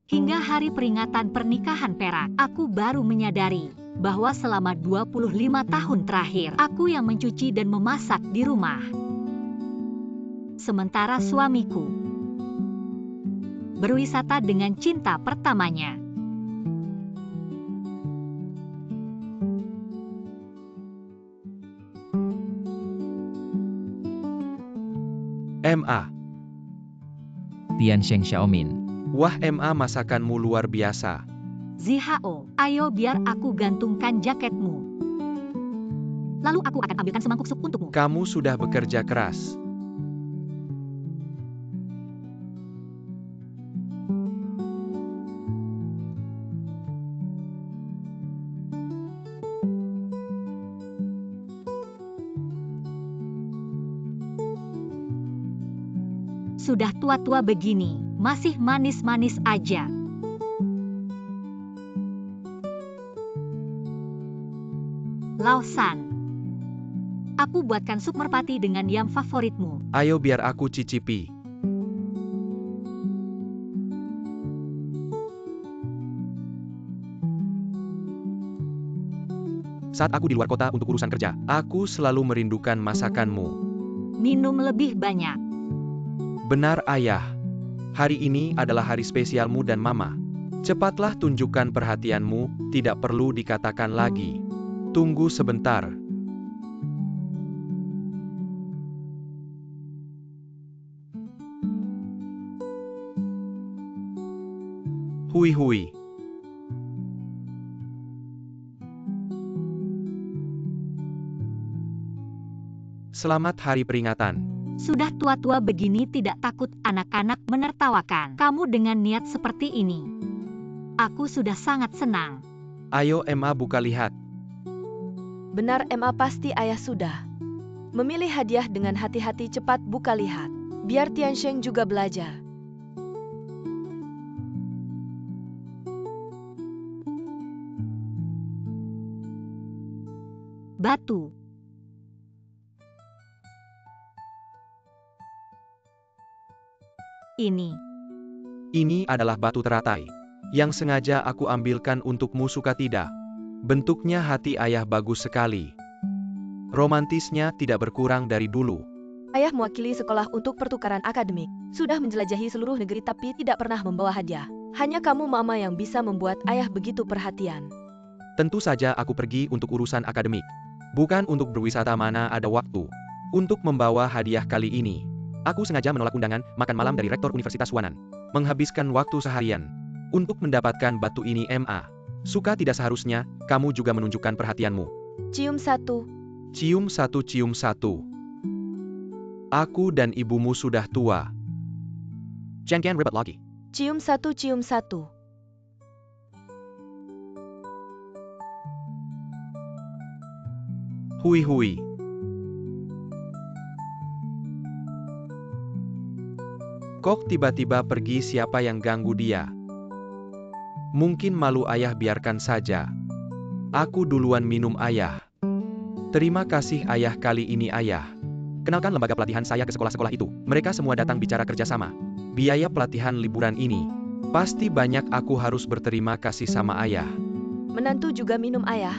Hingga hari peringatan pernikahan perak, aku baru menyadari bahwa selama 25 tahun terakhir, aku yang mencuci dan memasak di rumah. Sementara suamiku berwisata dengan cinta pertamanya. MA. Tiansheng Xiaomin. Wah, MA, masakanmu luar biasa. Zihao, ayo biar aku gantungkan jaketmu. Lalu aku akan ambilkan semangkuk sup untukmu. Kamu sudah bekerja keras. Sudah tua-tua begini, masih manis-manis aja. Lausan, aku buatkan sup merpati dengan yam favoritmu. Ayo biar aku cicipi. Saat aku di luar kota untuk urusan kerja, aku selalu merindukan masakanmu. Minum lebih banyak. Benar, Ayah. Hari ini adalah hari spesialmu dan Mama. Cepatlah tunjukkan perhatianmu, tidak perlu dikatakan lagi. Tunggu sebentar. Hui. Selamat hari peringatan. Sudah tua-tua begini tidak takut anak-anak menertawakan kamu dengan niat seperti ini. Aku sudah sangat senang. Ayo MA, buka lihat. Benar MA, pasti ayah sudah memilih hadiah dengan hati-hati. Cepat buka lihat, biar Tiansheng juga belajar. Batu. Ini adalah batu teratai yang sengaja aku ambilkan untukmu, suka tidak? Bentuknya hati ayah bagus sekali. Romantisnya tidak berkurang dari dulu. Ayah mewakili sekolah untuk pertukaran akademik. Sudah menjelajahi seluruh negeri tapi tidak pernah membawa hadiah. Hanya kamu Mama yang bisa membuat ayah begitu perhatian. Tentu saja aku pergi untuk urusan akademik. Bukan untuk berwisata, mana ada waktu untuk membawa hadiah kali ini. Aku sengaja menolak undangan makan malam dari Rektor Universitas Huanan. Menghabiskan waktu seharian untuk mendapatkan batu ini. MA, suka tidak seharusnya kamu juga menunjukkan perhatianmu. Cium satu. Cium satu, cium satu. Aku dan ibumu sudah tua. Jangan ribet lagi. Cium satu, cium satu. Hui. Kok tiba-tiba pergi, siapa yang ganggu dia? Mungkin malu ayah, biarkan saja. Aku duluan minum ayah. Terima kasih ayah, kali ini ayah kenalkan lembaga pelatihan saya ke sekolah-sekolah itu. Mereka semua datang bicara kerjasama. Biaya pelatihan liburan ini pasti banyak, aku harus berterima kasih sama ayah. Menantu juga minum ayah.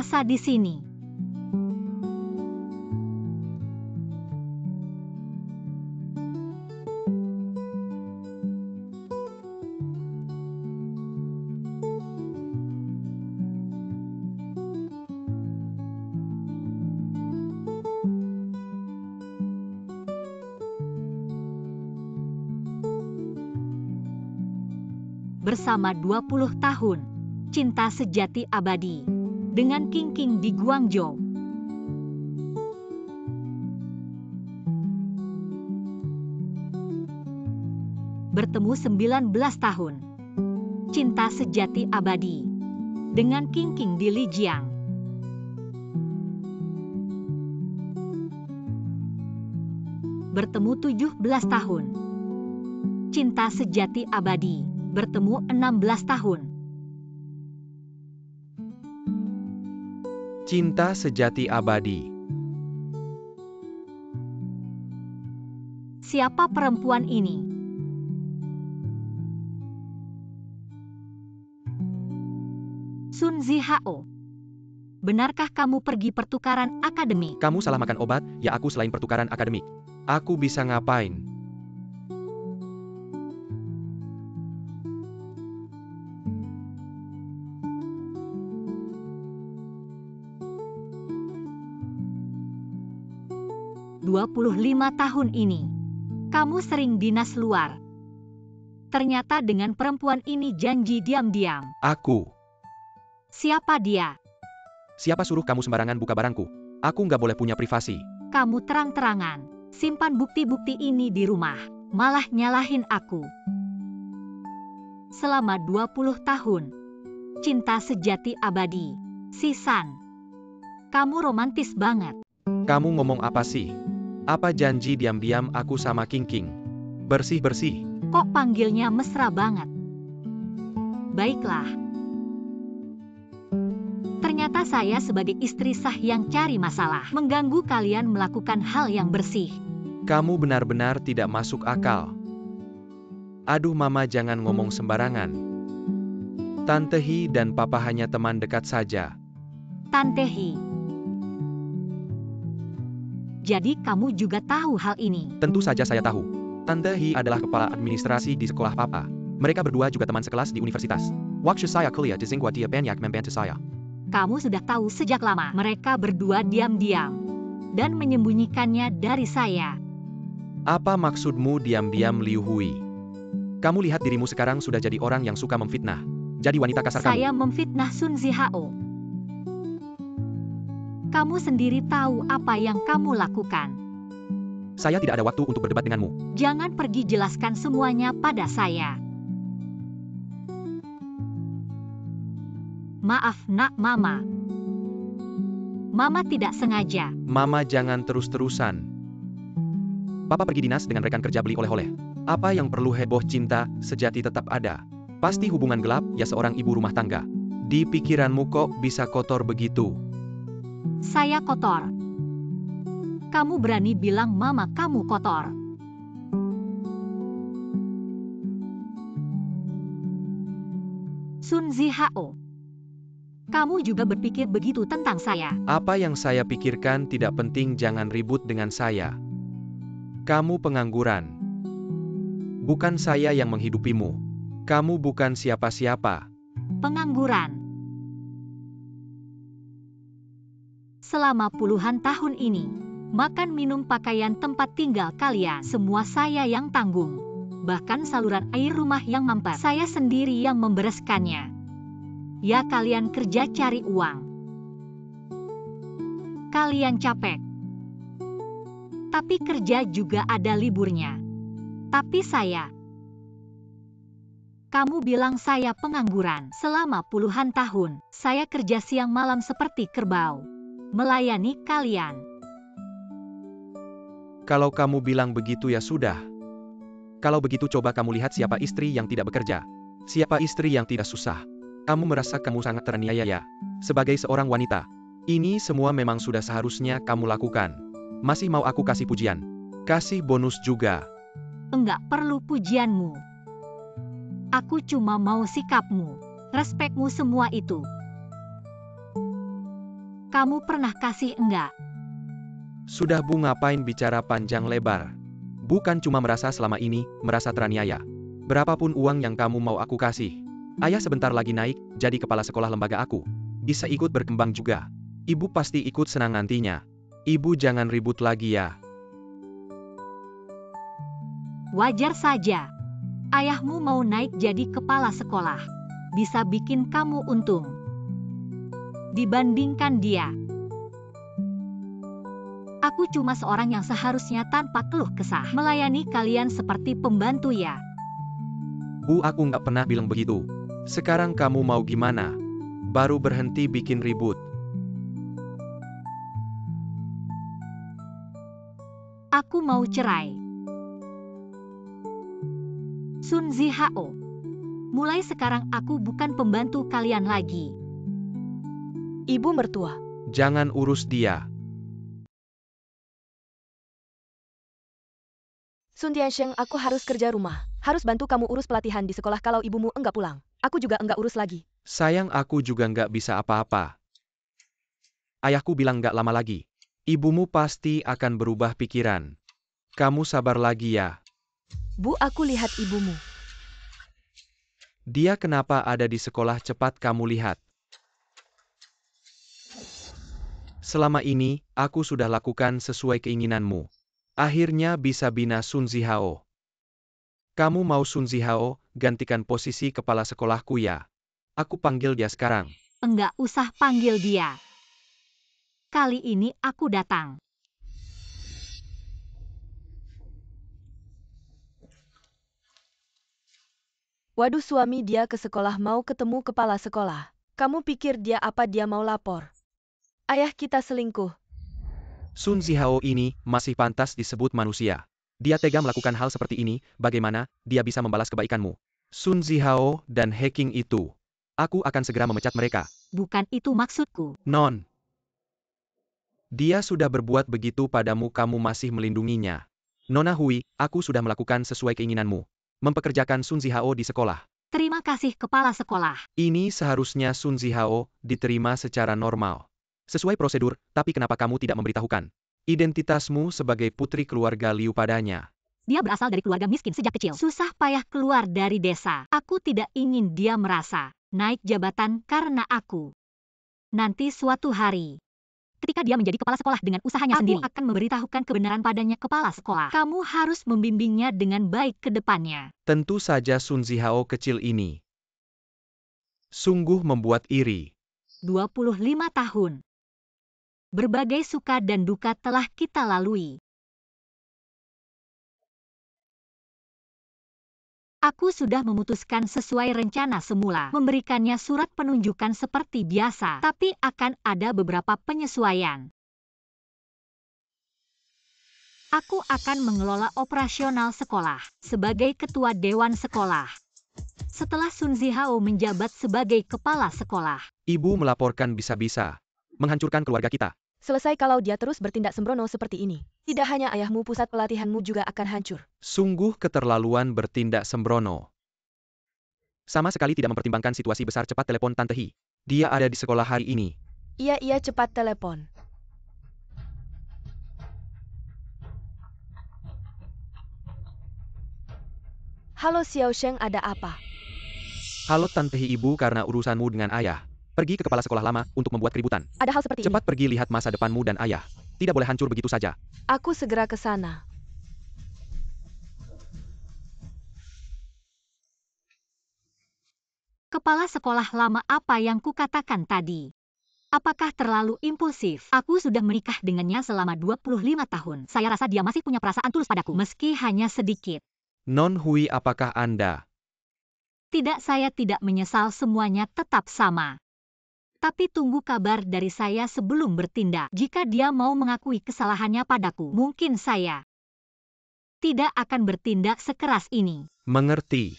masa di sini. Bersama 20 tahun, cinta sejati abadi, dengan King di Guangzhou. Bertemu 19 tahun, Cinta Sejati Abadi dengan King di Lijiang. Bertemu 17 tahun. Cinta Sejati Abadi bertemu 16 tahun. Cinta Sejati Abadi. Siapa perempuan ini? Sun Zihao. Benarkah kamu pergi pertukaran akademik? Kamu salah makan obat, ya aku selain pertukaran akademik. Aku bisa ngapain? "25 tahun ini, kamu sering dinas luar. Ternyata dengan perempuan ini janji diam-diam. Aku. Siapa dia? Siapa suruh kamu sembarangan buka barangku? Aku nggak boleh punya privasi. Kamu terang-terangan simpan bukti-bukti ini di rumah, malah nyalahin aku. Selama 20 tahun, cinta sejati abadi. Si San, kamu romantis banget. Kamu ngomong apa sih? Apa janji diam-diam aku sama King? Bersih-bersih. Kok panggilnya mesra banget? Baiklah. Ternyata saya sebagai istri sah yang cari masalah, mengganggu kalian melakukan hal yang bersih. Kamu benar-benar tidak masuk akal. Aduh mama, jangan ngomong sembarangan. Tante Hi dan papa hanya teman dekat saja. Tante Hi. Jadi kamu juga tahu hal ini? Tentu saja saya tahu. Tante Hi adalah kepala administrasi di sekolah papa. Mereka berdua juga teman sekelas di universitas. Waktu saya kuliah di Tsinghua, dia banyak membantu saya. Kamu sudah tahu sejak lama mereka berdua diam-diam dan menyembunyikannya dari saya. Apa maksudmu diam-diam, Liu Hui? Kamu lihat dirimu sekarang sudah jadi orang yang suka memfitnah. Jadi wanita kasar kamu. Saya memfitnah Sun Zihao. Kamu sendiri tahu apa yang kamu lakukan. Saya tidak ada waktu untuk berdebat denganmu. Jangan pergi jelaskan semuanya pada saya. Maaf nak mama. Mama tidak sengaja. Mama jangan terus-terusan. Papa pergi dinas dengan rekan kerja beli oleh-oleh. Apa yang perlu heboh? Cinta sejati tetap ada. Pasti hubungan gelap ya seorang ibu rumah tangga. Di pikiranmu kok bisa kotor begitu? Saya kotor. Kamu berani bilang mama kamu kotor? Sun Zihao. Kamu juga berpikir begitu tentang saya? Apa yang saya pikirkan tidak penting, jangan ribut dengan saya. Kamu pengangguran. Bukan saya yang menghidupimu. Kamu bukan siapa-siapa. Pengangguran. Selama puluhan tahun ini, makan minum pakaian tempat tinggal kalian, semua saya yang tanggung. Bahkan saluran air rumah yang mampet, saya sendiri yang membereskannya. Ya kalian kerja cari uang. Kalian capek. Tapi kerja juga ada liburnya. Tapi saya. Kamu bilang saya pengangguran. Selama puluhan tahun, saya kerja siang malam seperti kerbau. Melayani kalian. Kalau kamu bilang begitu ya sudah. Kalau begitu coba kamu lihat siapa istri yang tidak bekerja. Siapa istri yang tidak susah. Kamu merasa kamu sangat teraniaya ya? Sebagai seorang wanita. Ini semua memang sudah seharusnya kamu lakukan. Masih mau aku kasih pujian? Kasih bonus juga. Enggak perlu pujianmu. Aku cuma mau sikapmu, respekmu, semua itu. Kamu pernah kasih enggak? Sudah Bu, ngapain bicara panjang lebar? Bukan cuma merasa selama ini, merasa teraniaya. Berapapun uang yang kamu mau aku kasih. Ayah sebentar lagi naik, jadi kepala sekolah lembaga aku. Bisa ikut berkembang juga. Ibu pasti ikut senang nantinya. Ibu jangan ribut lagi ya. Wajar saja. Ayahmu mau naik jadi kepala sekolah. Bisa bikin kamu untung. Dibandingkan dia. Aku cuma seorang yang seharusnya tanpa keluh kesah melayani kalian seperti pembantu ya. Bu, aku nggak pernah bilang begitu. Sekarang kamu mau gimana? Baru berhenti bikin ribut. Aku mau cerai. Sun Zihao. Mulai sekarang aku bukan pembantu kalian lagi. Ibu mertua. Jangan urus dia. Sun Tiansheng, aku harus kerja rumah. Harus bantu kamu urus pelatihan di sekolah kalau ibumu enggak pulang. Aku juga enggak urus lagi. Sayang, aku juga nggak bisa apa-apa. Ayahku bilang nggak lama lagi. Ibumu pasti akan berubah pikiran. Kamu sabar lagi ya. Bu, aku lihat ibumu. Dia kenapa ada di sekolah, cepat kamu lihat. Selama ini, aku sudah lakukan sesuai keinginanmu. Akhirnya bisa bina Sun Zihao. Kamu mau Sun Zihao gantikan posisi kepala sekolahku ya? Aku panggil dia sekarang. Enggak usah panggil dia. Kali ini aku datang. Waduh, suami dia ke sekolah mau ketemu kepala sekolah. Kamu pikir dia apa, dia mau lapor? Ayah kita selingkuh. Sun Zihao ini masih pantas disebut manusia. Dia tega melakukan hal seperti ini, bagaimana dia bisa membalas kebaikanmu? Sun Zihao dan hacking itu. Aku akan segera memecat mereka. Bukan itu maksudku. Non. Dia sudah berbuat begitu padamu, kamu masih melindunginya. Nona Hui, aku sudah melakukan sesuai keinginanmu. Mempekerjakan Sun Zihao di sekolah. Terima kasih kepala sekolah. Ini seharusnya Sun Zihao diterima secara normal. Sesuai prosedur, tapi kenapa kamu tidak memberitahukan identitasmu sebagai putri keluarga Liu padanya? Dia berasal dari keluarga miskin sejak kecil. Susah payah keluar dari desa. Aku tidak ingin dia merasa naik jabatan karena aku. Nanti suatu hari, ketika dia menjadi kepala sekolah dengan usahanya sendiri, aku akan memberitahukan kebenaran padanya, kepala sekolah. Kamu harus membimbingnya dengan baik ke depannya. Tentu saja Sun Zihao kecil ini sungguh membuat iri. 25 tahun. Berbagai suka dan duka telah kita lalui. Aku sudah memutuskan sesuai rencana semula, memberikannya surat penunjukan seperti biasa, tapi akan ada beberapa penyesuaian. Aku akan mengelola operasional sekolah sebagai ketua dewan sekolah. Setelah Sun Zihao menjabat sebagai kepala sekolah. Ibu melaporkan bisa-bisa menghancurkan keluarga kita. Selesai kalau dia terus bertindak sembrono seperti ini. Tidak hanya ayahmu, pusat pelatihanmu juga akan hancur. Sungguh keterlaluan bertindak sembrono. Sama sekali tidak mempertimbangkan situasi besar. Cepat telepon Tante Hi. Dia ada di sekolah hari ini. Iya, cepat telepon. Halo Xiao Sheng, ada apa? Halo Tante Hi, ibu, karena urusanmu dengan ayah. Pergi ke kepala sekolah lama untuk membuat keributan. Ada hal seperti Cepat ini. pergi lihat masa depanmu dan ayah. Tidak boleh hancur begitu saja. Aku segera ke sana. Kepala sekolah lama, apa yang kukatakan tadi? Apakah terlalu impulsif? Aku sudah menikah dengannya selama 25 tahun. Saya rasa dia masih punya perasaan tulus padaku, meski hanya sedikit. Non Hui, apakah Anda? Tidak, saya tidak menyesal, semuanya tetap sama. Tapi tunggu kabar dari saya sebelum bertindak. Jika dia mau mengakui kesalahannya padaku, mungkin saya tidak akan bertindak sekeras ini. Mengerti.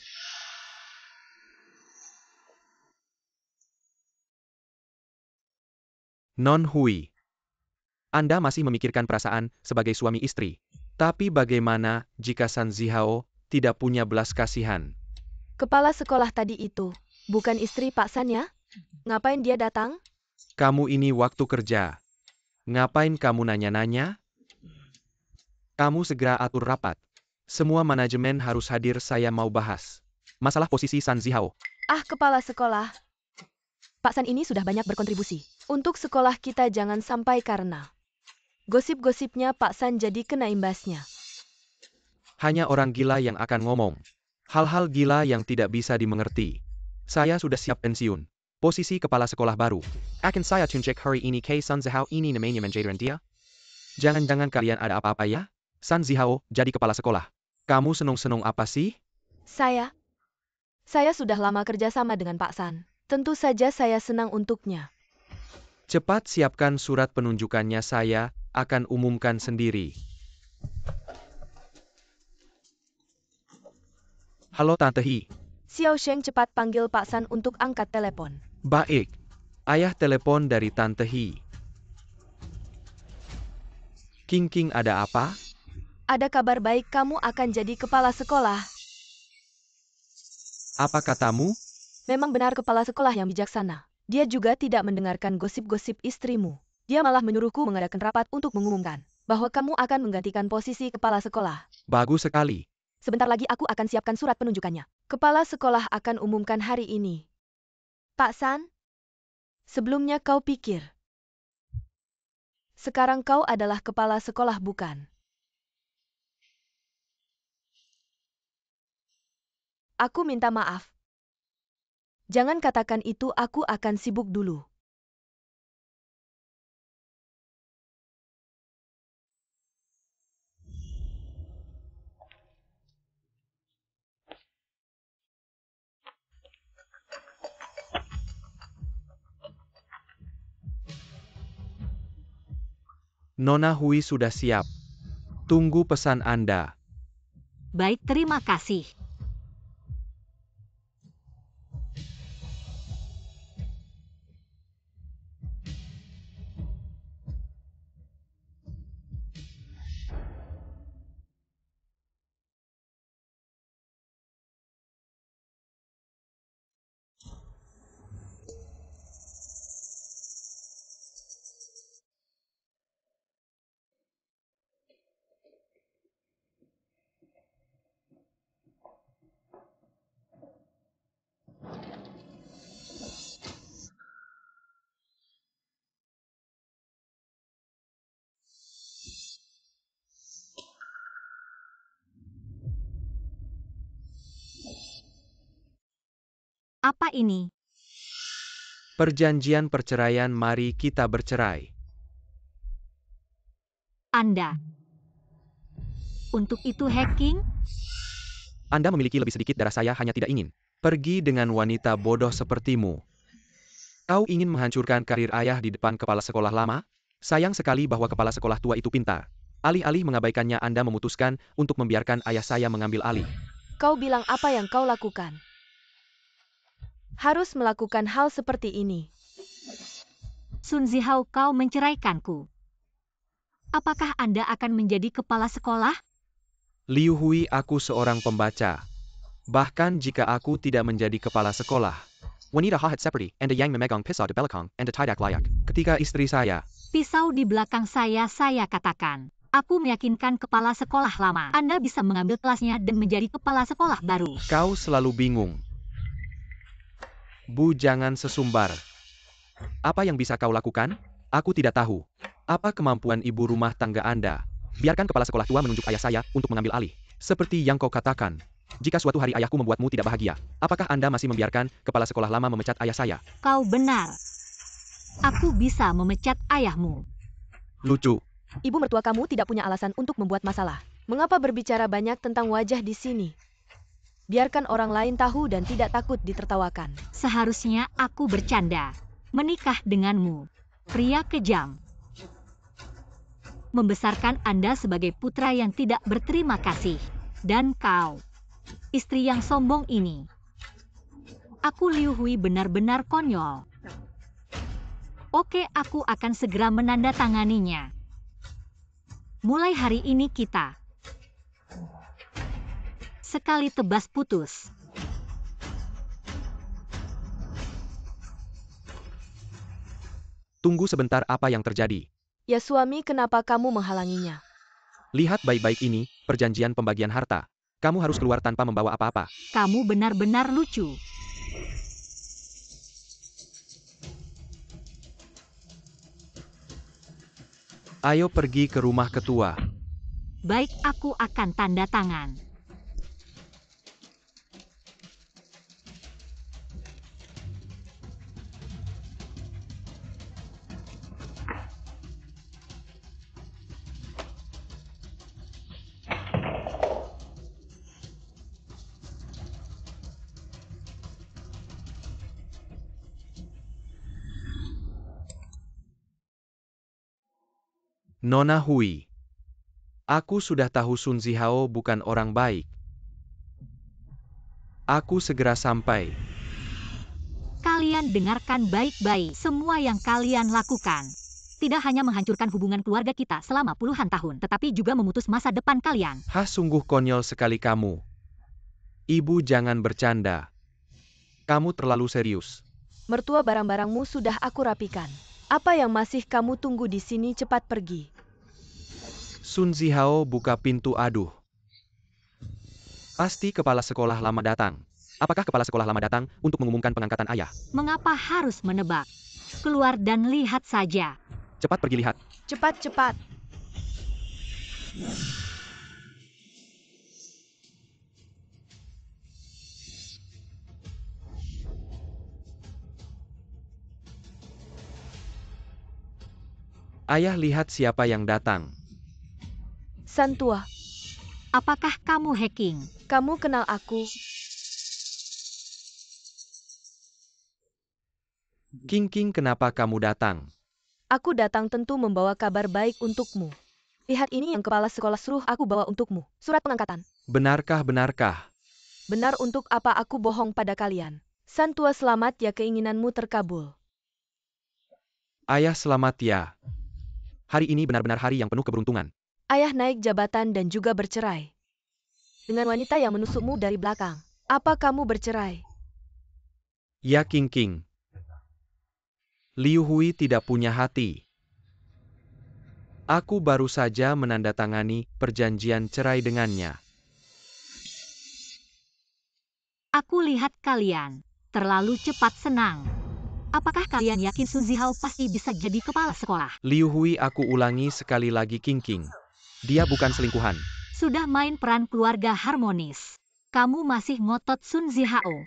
Non Hui. Anda masih memikirkan perasaan sebagai suami istri. Tapi bagaimana jika Sun Zihao tidak punya belas kasihan? Kepala sekolah tadi itu bukan istri Pak San ya? Ngapain dia datang? Kamu ini waktu kerja. Ngapain kamu nanya-nanya? Kamu segera atur rapat. Semua manajemen harus hadir, saya mau bahas masalah posisi Sun Zihao. Kepala sekolah. Pak San ini sudah banyak berkontribusi. Untuk sekolah kita jangan sampai karena gosip-gosipnya Pak San jadi kena imbasnya. Hanya orang gila yang akan ngomong hal-hal gila yang tidak bisa dimengerti. Saya sudah siap pensiun. Posisi kepala sekolah baru. Akan saya tunjuk hari ini ke Sun Zihao ini namanya menjadi dia. Jangan-jangan kalian ada apa-apa ya? Sun Zihao jadi kepala sekolah. Kamu senung-senung apa sih? Saya Saya sudah lama kerja sama dengan Pak San. Tentu saja saya senang untuknya. Cepat siapkan surat penunjukannya, saya akan umumkan sendiri. Halo Tante Hi. Xiao Sheng cepat panggil Pak San untuk angkat telepon. Baik. Ayah telepon dari Tante Hi. King, ada apa? Ada kabar baik, kamu akan jadi kepala sekolah. Apa katamu? Memang benar, kepala sekolah yang bijaksana. Dia juga tidak mendengarkan gosip-gosip istrimu. Dia malah menyuruhku mengadakan rapat untuk mengumumkan bahwa kamu akan menggantikan posisi kepala sekolah. Bagus sekali. Sebentar lagi aku akan siapkan surat penunjukannya. Kepala sekolah akan umumkan hari ini. Pak San, sebelumnya kau pikir. Sekarang kau adalah kepala sekolah, bukan? Aku minta maaf. Jangan katakan itu, aku akan sibuk dulu. Nona Hui sudah siap. Tunggu pesan Anda. Baik, terima kasih. Apa ini? Perjanjian perceraian, mari kita bercerai. Anda. Untuk itu hacking? Anda memiliki lebih sedikit darah, saya hanya tidak ingin pergi dengan wanita bodoh sepertimu. Kau ingin menghancurkan karir ayah di depan kepala sekolah lama? Sayang sekali bahwa kepala sekolah tua itu pintar. Alih-alih mengabaikannya, Anda memutuskan untuk membiarkan ayah saya mengambil alih. Kau bilang apa yang kau lakukan? Harus melakukan hal seperti ini. Sun Zihao, kau menceraikanku. Apakah Anda akan menjadi kepala sekolah? Liu Hui, aku seorang pembaca. Bahkan jika aku tidak menjadi kepala sekolah. Wanita hahat seperti Anda yang memegang pisau di belakang, Anda tidak layak. Ketika istri saya Pisau di belakang saya katakan. Aku meyakinkan kepala sekolah lama. Anda bisa mengambil kelasnya dan menjadi kepala sekolah baru. Kau selalu bingung. Bu, jangan sesumbar. Apa yang bisa kau lakukan? Aku tidak tahu. Apa kemampuan ibu rumah tangga Anda? Biarkan kepala sekolah tua menunjuk ayah saya untuk mengambil alih. Seperti yang kau katakan. Jika suatu hari ayahku membuatmu tidak bahagia, apakah Anda masih membiarkan kepala sekolah lama memecat ayah saya? Kau benar. Aku bisa memecat ayahmu. Lucu. Ibu mertua kamu tidak punya alasan untuk membuat masalah. Mengapa berbicara banyak tentang wajah di sini? Biarkan orang lain tahu dan tidak takut ditertawakan. Seharusnya aku bercanda. Menikah denganmu. Pria kejam. Membesarkan Anda sebagai putra yang tidak berterima kasih. Dan kau, istri yang sombong ini. Aku Liu Hui benar-benar konyol. Oke, aku akan segera menandatanganinya. Mulai hari ini kita sekali tebas putus. Tunggu sebentar, apa yang terjadi? Ya suami, kenapa kamu menghalanginya? Lihat baik-baik ini, perjanjian pembagian harta. Kamu harus keluar tanpa membawa apa-apa. Kamu benar-benar lucu. Ayo pergi ke rumah ketua. Baik, aku akan tanda tangan. Nona Hui. Aku sudah tahu Sun Zihao bukan orang baik. Aku segera sampai. Kalian dengarkan baik-baik semua yang kalian lakukan. Tidak hanya menghancurkan hubungan keluarga kita selama puluhan tahun, tetapi juga memutus masa depan kalian. Hah, sungguh konyol sekali kamu. Ibu jangan bercanda. Kamu terlalu serius. Mertua barang-barangmu sudah aku rapikan. Apa yang masih kamu tunggu di sini? Cepat pergi. Sun Zihao buka pintu. Aduh. Pasti kepala sekolah lama datang. Apakah kepala sekolah lama datang untuk mengumumkan pengangkatan ayah? Mengapa harus menebak? Keluar dan lihat saja. Cepat pergi lihat. Cepat-cepat. Ayah, lihat siapa yang datang. Santua, Apakah kamu hacking? kamu kenal aku? King, kenapa kamu datang? Aku datang tentu membawa kabar baik untukmu. Lihat, ini yang kepala sekolah suruh aku bawa untukmu. Surat pengangkatan. Benarkah? Benar, untuk apa aku bohong pada kalian? Santua, selamat ya, keinginanmu terkabul. Ayah, selamat ya. Hari ini benar-benar hari yang penuh keberuntungan. Ayah naik jabatan dan juga bercerai. Dengan wanita yang menusukmu dari belakang. Apa kamu bercerai? Ya, King. Liu Hui tidak punya hati. Aku baru saja menandatangani perjanjian cerai dengannya. Aku lihat kalian terlalu cepat senang. Apakah kalian yakin Sun Zihao pasti bisa jadi kepala sekolah? Liu Hui, aku ulangi sekali lagi, King. Dia bukan selingkuhan. Sudah main peran keluarga harmonis. Kamu masih ngotot Sun Zihao.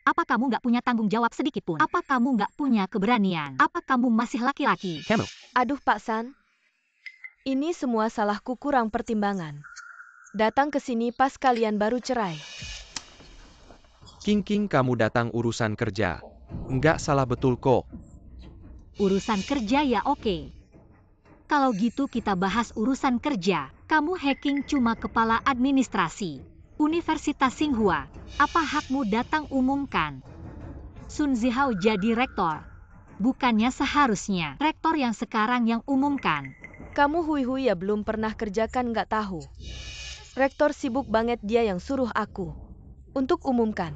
Apa kamu nggak punya tanggung jawab sedikit pun? Apa kamu nggak punya keberanian? Apa kamu masih laki-laki? Kamu. Aduh, Pak San. Ini semua salahku, kurang pertimbangan. Datang ke sini pas kalian baru cerai. King, kamu datang urusan kerja. Nggak salah betul kok. Urusan kerja ya, oke. Kalau gitu kita bahas urusan kerja. Kamu hacking cuma kepala administrasi Universitas Tsinghua. Apa hakmu datang umumkan? Sun Zihao jadi rektor. Bukannya seharusnya rektor yang sekarang yang umumkan. Kamu hui ya, belum pernah kerjakan nggak tahu. Rektor sibuk banget, dia yang suruh aku untuk umumkan.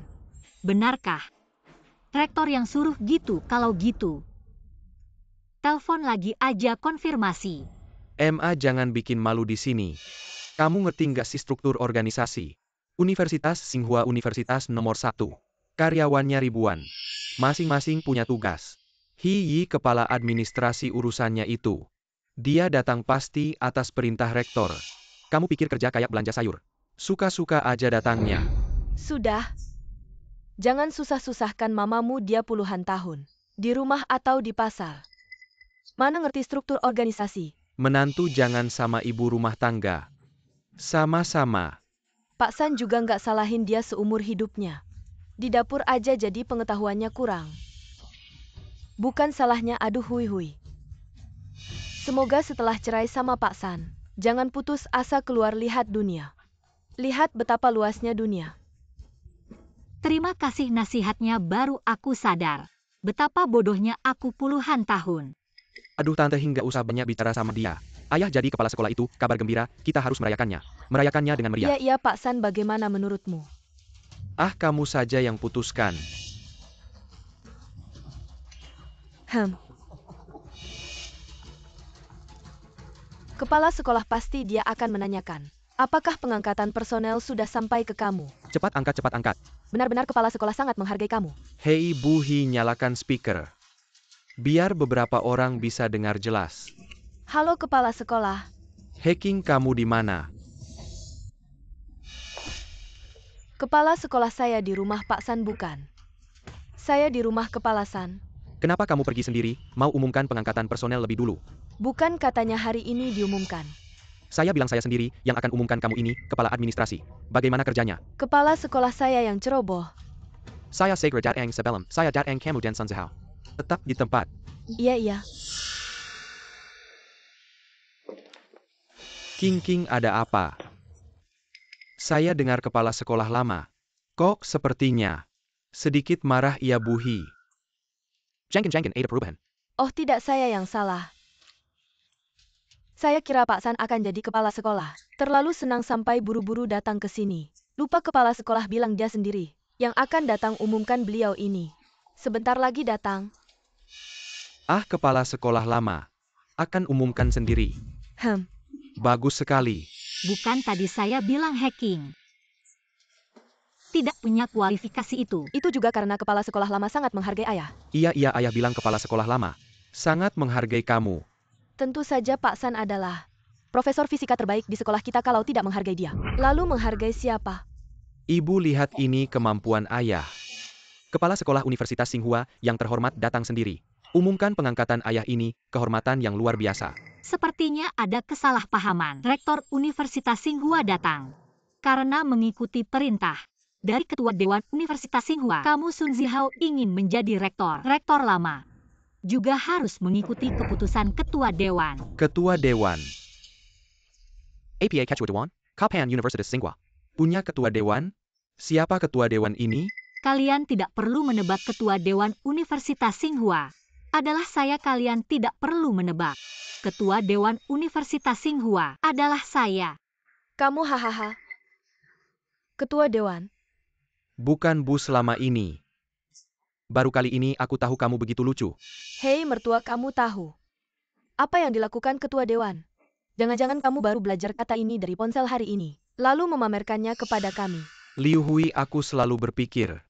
Benarkah? Rektor yang suruh gitu? Kalau gitu, telepon lagi aja konfirmasi. MA, jangan bikin malu di sini. Kamu ngerti nggak sih struktur organisasi? Universitas Tsinghua Universitas nomor 1. Karyawannya ribuan. Masing-masing punya tugas. Hiyi kepala administrasi urusannya itu. Dia datang pasti atas perintah rektor. Kamu pikir kerja kayak belanja sayur? Suka-suka aja datangnya. Sudah. Jangan susah-susahkan mamamu, dia puluhan tahun. Di rumah atau di pasar. Mana ngerti struktur organisasi? Menantu jangan sama ibu rumah tangga. Sama-sama. Pak San juga nggak salahin dia seumur hidupnya. Di dapur aja jadi pengetahuannya kurang. Bukan salahnya, aduh hui. Semoga setelah cerai sama Pak San, jangan putus asa, keluar lihat dunia. Lihat betapa luasnya dunia. Terima kasih nasihatnya, baru aku sadar. Betapa bodohnya aku puluhan tahun. Aduh tante, nggak usah banyak bicara sama dia. Ayah jadi kepala sekolah itu, kabar gembira, kita harus merayakannya. Merayakannya dengan meriah. Iya Pak San, bagaimana menurutmu? Ah, kamu saja yang putuskan. Kepala sekolah pasti dia akan menanyakan. Apakah pengangkatan personel sudah sampai ke kamu? Cepat angkat. Benar-benar kepala sekolah sangat menghargai kamu. Hei Bu Hi, nyalakan speaker. Biar beberapa orang bisa dengar jelas. Halo kepala sekolah. Hacking, kamu di mana? Kepala sekolah saya di rumah Pak San, bukan. Saya di rumah Kepala San. Kenapa kamu pergi sendiri, mau umumkan pengangkatan personel lebih dulu? Bukan, katanya hari ini diumumkan. Saya bilang saya sendiri yang akan umumkan kamu ini, kepala administrasi. Bagaimana kerjanya? Kepala sekolah saya yang ceroboh. Saya segera datang sebelum saya datang kamu dan Sun Zihao. Tetap di tempat. Iya. King, ada apa? Saya dengar kepala sekolah lama. Kok sepertinya sedikit marah ia buhi. Jangkin, ada perubahan. Oh tidak, saya yang salah. Saya kira Pak San akan jadi kepala sekolah. Terlalu senang sampai buru-buru datang ke sini. Lupa kepala sekolah bilang dia sendiri yang akan datang umumkan beliau ini. Sebentar lagi datang. Kepala sekolah lama akan umumkan sendiri. Bagus sekali. Bukan tadi saya bilang hacking. Tidak punya kualifikasi itu. Itu juga karena kepala sekolah lama sangat menghargai ayah. Iya, ayah bilang kepala sekolah lama sangat menghargai kamu. Tentu saja Pak San adalah profesor fisika terbaik di sekolah kita kalau tidak menghargai dia. Lalu menghargai siapa? Ibu lihat ini kemampuan ayah. Kepala sekolah Universitas Tsinghua yang terhormat datang sendiri. Umumkan pengangkatan ayah ini, kehormatan yang luar biasa. Sepertinya ada kesalahpahaman. Rektor Universitas Tsinghua datang karena mengikuti perintah dari Ketua Dewan Universitas Tsinghua. Kamu Sun Zihao ingin menjadi rektor. Rektor lama juga harus mengikuti keputusan Ketua Dewan. Ketua Dewan. APA Ketua Dewan, Kapan Universitas Tsinghua. Punya Ketua Dewan? Siapa Ketua Dewan ini? Kalian tidak perlu menebak Ketua Dewan Universitas Tsinghua. Adalah saya, kalian tidak perlu menebak. Ketua Dewan Universitas Tsinghua adalah saya. Kamu hahaha. Ketua Dewan. Bukan Bu selama ini. Baru kali ini aku tahu kamu begitu lucu. Hei mertua, kamu tahu apa yang dilakukan Ketua Dewan? Jangan-jangan kamu baru belajar kata ini dari ponsel hari ini, lalu memamerkannya kepada kami. Liu Hui, aku selalu berpikir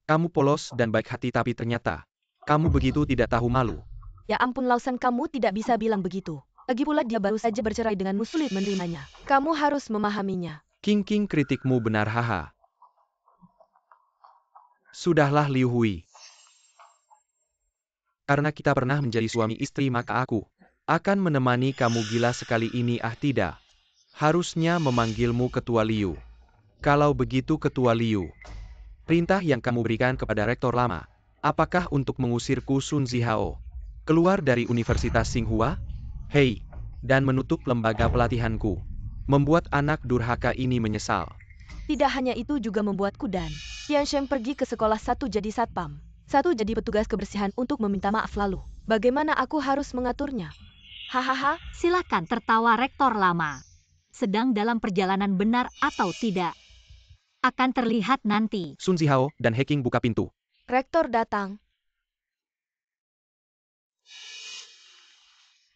kamu polos dan baik hati, tapi ternyata kamu begitu tidak tahu malu. Ya ampun Lausan, kamu tidak bisa bilang begitu. Lagi pula dia baru saja bercerai denganmu, sulit menerimanya. Kamu harus memahaminya. King, kritikmu benar, haha. Sudahlah Liu Hui. Karena kita pernah menjadi suami istri, maka aku akan menemani kamu. Gila sekali ini, tidak. Harusnya memanggilmu Ketua Liu. Kalau begitu Ketua Liu, perintah yang kamu berikan kepada rektor lama, apakah untuk mengusirku Sun Zihao keluar dari Universitas Tsinghua? Hei, dan menutup lembaga pelatihanku. Membuat anak durhaka ini menyesal. Tidak hanya itu, juga membuatku dan Tian Sheng pergi ke sekolah, satu jadi satpam, satu jadi petugas kebersihan untuk meminta maaf. Lalu, bagaimana aku harus mengaturnya? Hahaha. Silakan tertawa rektor lama. Sedang dalam perjalanan benar atau tidak akan terlihat nanti. Sun Zihao dan Hacking buka pintu. Rektor datang.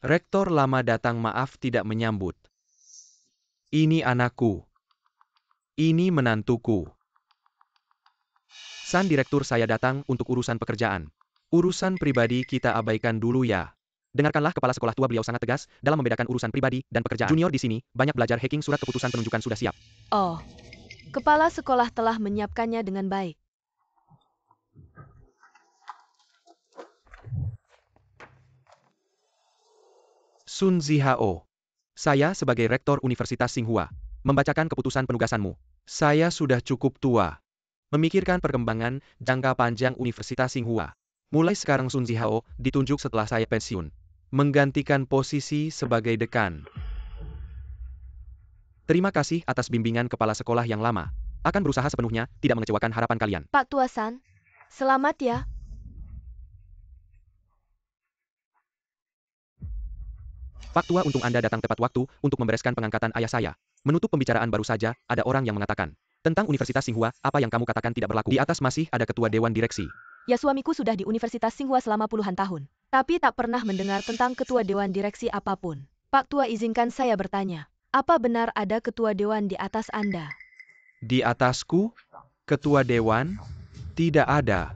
Rektor lama datang, maaf tidak menyambut. Ini anakku. Ini menantuku. San direktur, saya datang untuk urusan pekerjaan. Urusan pribadi kita abaikan dulu ya. Dengarkanlah kepala sekolah tua, beliau sangat tegas dalam membedakan urusan pribadi dan pekerjaan. Junior di sini banyak belajar hacking, surat keputusan penunjukan sudah siap. Oh, kepala sekolah telah menyiapkannya dengan baik. Sun Zihao. Saya sebagai rektor Universitas Tsinghua membacakan keputusan penugasanmu. Saya sudah cukup tua memikirkan perkembangan jangka panjang Universitas Tsinghua. Mulai sekarang Sun Zihao ditunjuk setelah saya pensiun, menggantikan posisi sebagai dekan. Terima kasih atas bimbingan kepala sekolah yang lama. Akan berusaha sepenuhnya tidak mengecewakan harapan kalian. Pak Tua San, selamat ya. Pak Tua, untung Anda datang tepat waktu untuk membereskan pengangkatan ayah saya. Menutup pembicaraan baru saja, ada orang yang mengatakan, tentang Universitas Tsinghua, apa yang kamu katakan tidak berlaku. Di atas masih ada ketua dewan direksi. Ya, suamiku sudah di Universitas Tsinghua selama puluhan tahun, tapi tak pernah mendengar tentang ketua dewan direksi apapun. Pak Tua, izinkan saya bertanya, apa benar ada ketua dewan di atas Anda? Di atasku? Ketua dewan? Tidak ada.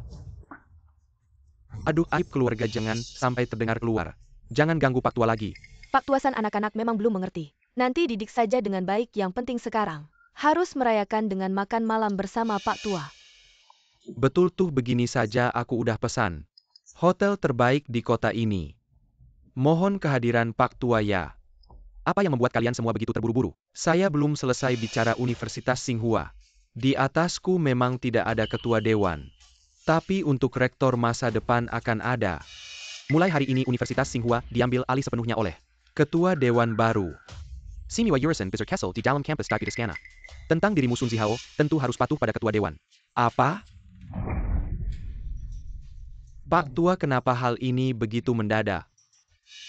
Aduh, aib keluarga, jangan sampai terdengar keluar. Jangan ganggu Pak Tua lagi. Pak Tua San, anak-anak memang belum mengerti. Nanti didik saja dengan baik, yang penting sekarang harus merayakan dengan makan malam bersama Pak Tua. Betul tuh, begini saja aku udah pesan. Hotel terbaik di kota ini. Mohon kehadiran Pak Tua ya. Apa yang membuat kalian semua begitu terburu-buru? Saya belum selesai bicara Universitas Tsinghua. Di atasku memang tidak ada ketua dewan. Tapi untuk rektor masa depan akan ada. Mulai hari ini Universitas Tsinghua diambil alih sepenuhnya oleh ketua dewan baru. Simiwa Yurisen besar Kessel di dalam kampus Daibu Diskana. Tentang dirimu Sun Zihao, tentu harus patuh pada ketua dewan. Apa? Pak Tua, kenapa hal ini begitu mendadak?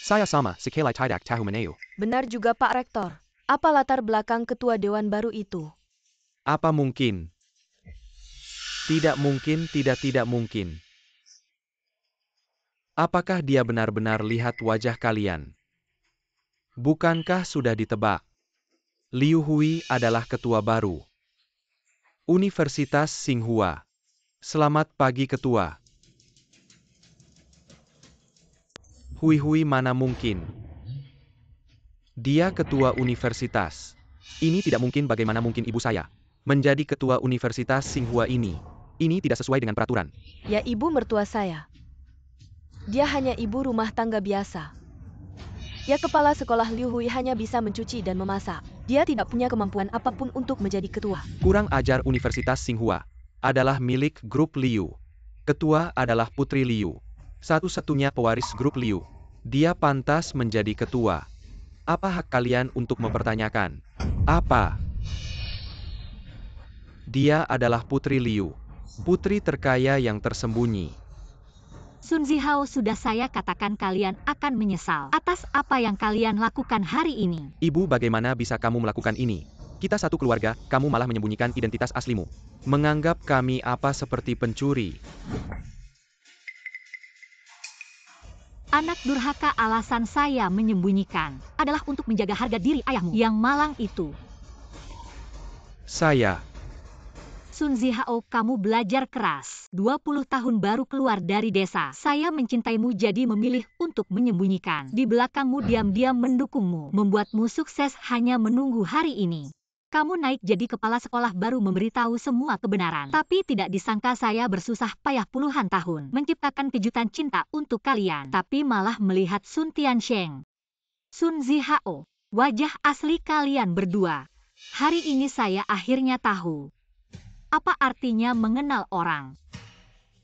Saya sama sekali tidak tahu meneu. Benar juga Pak Rektor. Apa latar belakang ketua dewan baru itu? Apa mungkin? Tidak mungkin, tidak mungkin. Apakah dia benar-benar lihat wajah kalian? Bukankah sudah ditebak? Liu Hui adalah ketua baru Universitas Tsinghua. Selamat pagi ketua. Hui mana mungkin? Dia ketua universitas. Ini tidak mungkin, bagaimana mungkin ibu saya menjadi ketua Universitas Tsinghua ini? Ini tidak sesuai dengan peraturan. Ya, ibu mertua saya. Dia hanya ibu rumah tangga biasa. Ya, kepala sekolah Liu Hui hanya bisa mencuci dan memasak. Dia tidak punya kemampuan apapun untuk menjadi ketua. Kurang ajar, Universitas Tsinghua adalah milik grup Liu. Ketua adalah Putri Liu. Satu-satunya pewaris grup Liu. Dia pantas menjadi ketua. Apa hak kalian untuk mempertanyakan? Apa? Dia adalah Putri Liu. Putri terkaya yang tersembunyi. Sun Zihao, sudah saya katakan kalian akan menyesal atas apa yang kalian lakukan hari ini. Ibu, bagaimana bisa kamu melakukan ini? Kita satu keluarga, kamu malah menyembunyikan identitas aslimu. Menganggap kami apa seperti pencuri. Anak durhaka, alasan saya menyembunyikan adalah untuk menjaga harga diri ayahmu yang malang itu. Saya. Sun Zihao, kamu belajar keras. 20 tahun baru keluar dari desa. Saya mencintaimu jadi memilih untuk menyembunyikan. Di belakangmu diam-diam mendukungmu. Membuatmu sukses hanya menunggu hari ini. Kamu naik jadi kepala sekolah baru memberitahu semua kebenaran. Tapi tidak disangka saya bersusah payah puluhan tahun menciptakan kejutan cinta untuk kalian. Tapi malah melihat Sun Tiansheng. Sun Zihao, wajah asli kalian berdua. Hari ini saya akhirnya tahu. Apa artinya mengenal orang?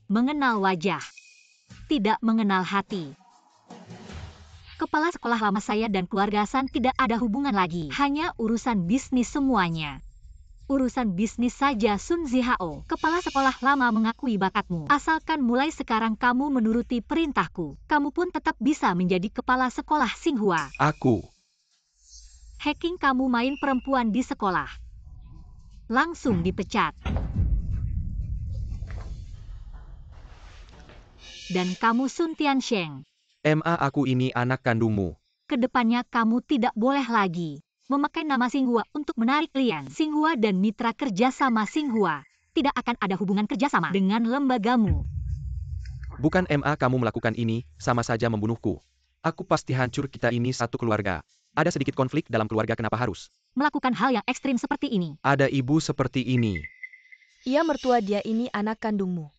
Mengenal wajah, tidak mengenal hati. Kepala sekolah lama saya dan keluarga San tidak ada hubungan lagi. Hanya urusan bisnis semuanya. Urusan bisnis saja. Sun Zihao, kepala sekolah lama, mengakui bakatmu. Asalkan mulai sekarang kamu menuruti perintahku, kamu pun tetap bisa menjadi kepala sekolah Tsinghua. Aku. Hacking kamu main perempuan di sekolah. Langsung dipecat. Dan kamu Sun Tiansheng. Aku ini anak kandungmu. Kedepannya kamu tidak boleh lagi memakai nama Tsinghua untuk menarik klien. Tsinghua dan mitra kerjasama Tsinghua tidak akan ada hubungan kerjasama dengan lembagamu. Bukan kamu melakukan ini, sama saja membunuhku. Aku pasti hancur, kita ini satu keluarga. Ada sedikit konflik dalam keluarga, kenapa harus melakukan hal yang ekstrim seperti ini? Ada ibu seperti ini. Iya, mertua dia ini anak kandungmu.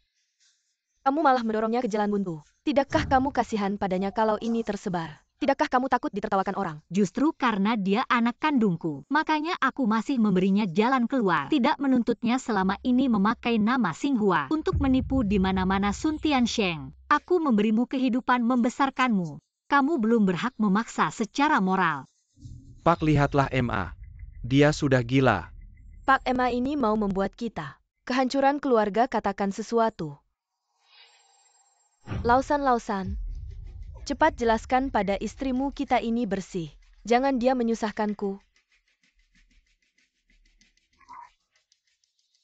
Kamu malah mendorongnya ke jalan buntu. Tidakkah kamu kasihan padanya kalau ini tersebar? Tidakkah kamu takut ditertawakan orang? Justru karena dia anak kandungku, makanya aku masih memberinya jalan keluar. Tidak menuntutnya selama ini memakai nama Tsinghua untuk menipu di mana-mana. Sun Tiansheng, aku memberimu kehidupan membesarkanmu. Kamu belum berhak memaksa secara moral. Pak, lihatlah Dia sudah gila. Pak, ini mau membuat kita kehancuran keluarga. Katakan sesuatu. Lausan, cepat jelaskan pada istrimu kita ini bersih. Jangan dia menyusahkanku.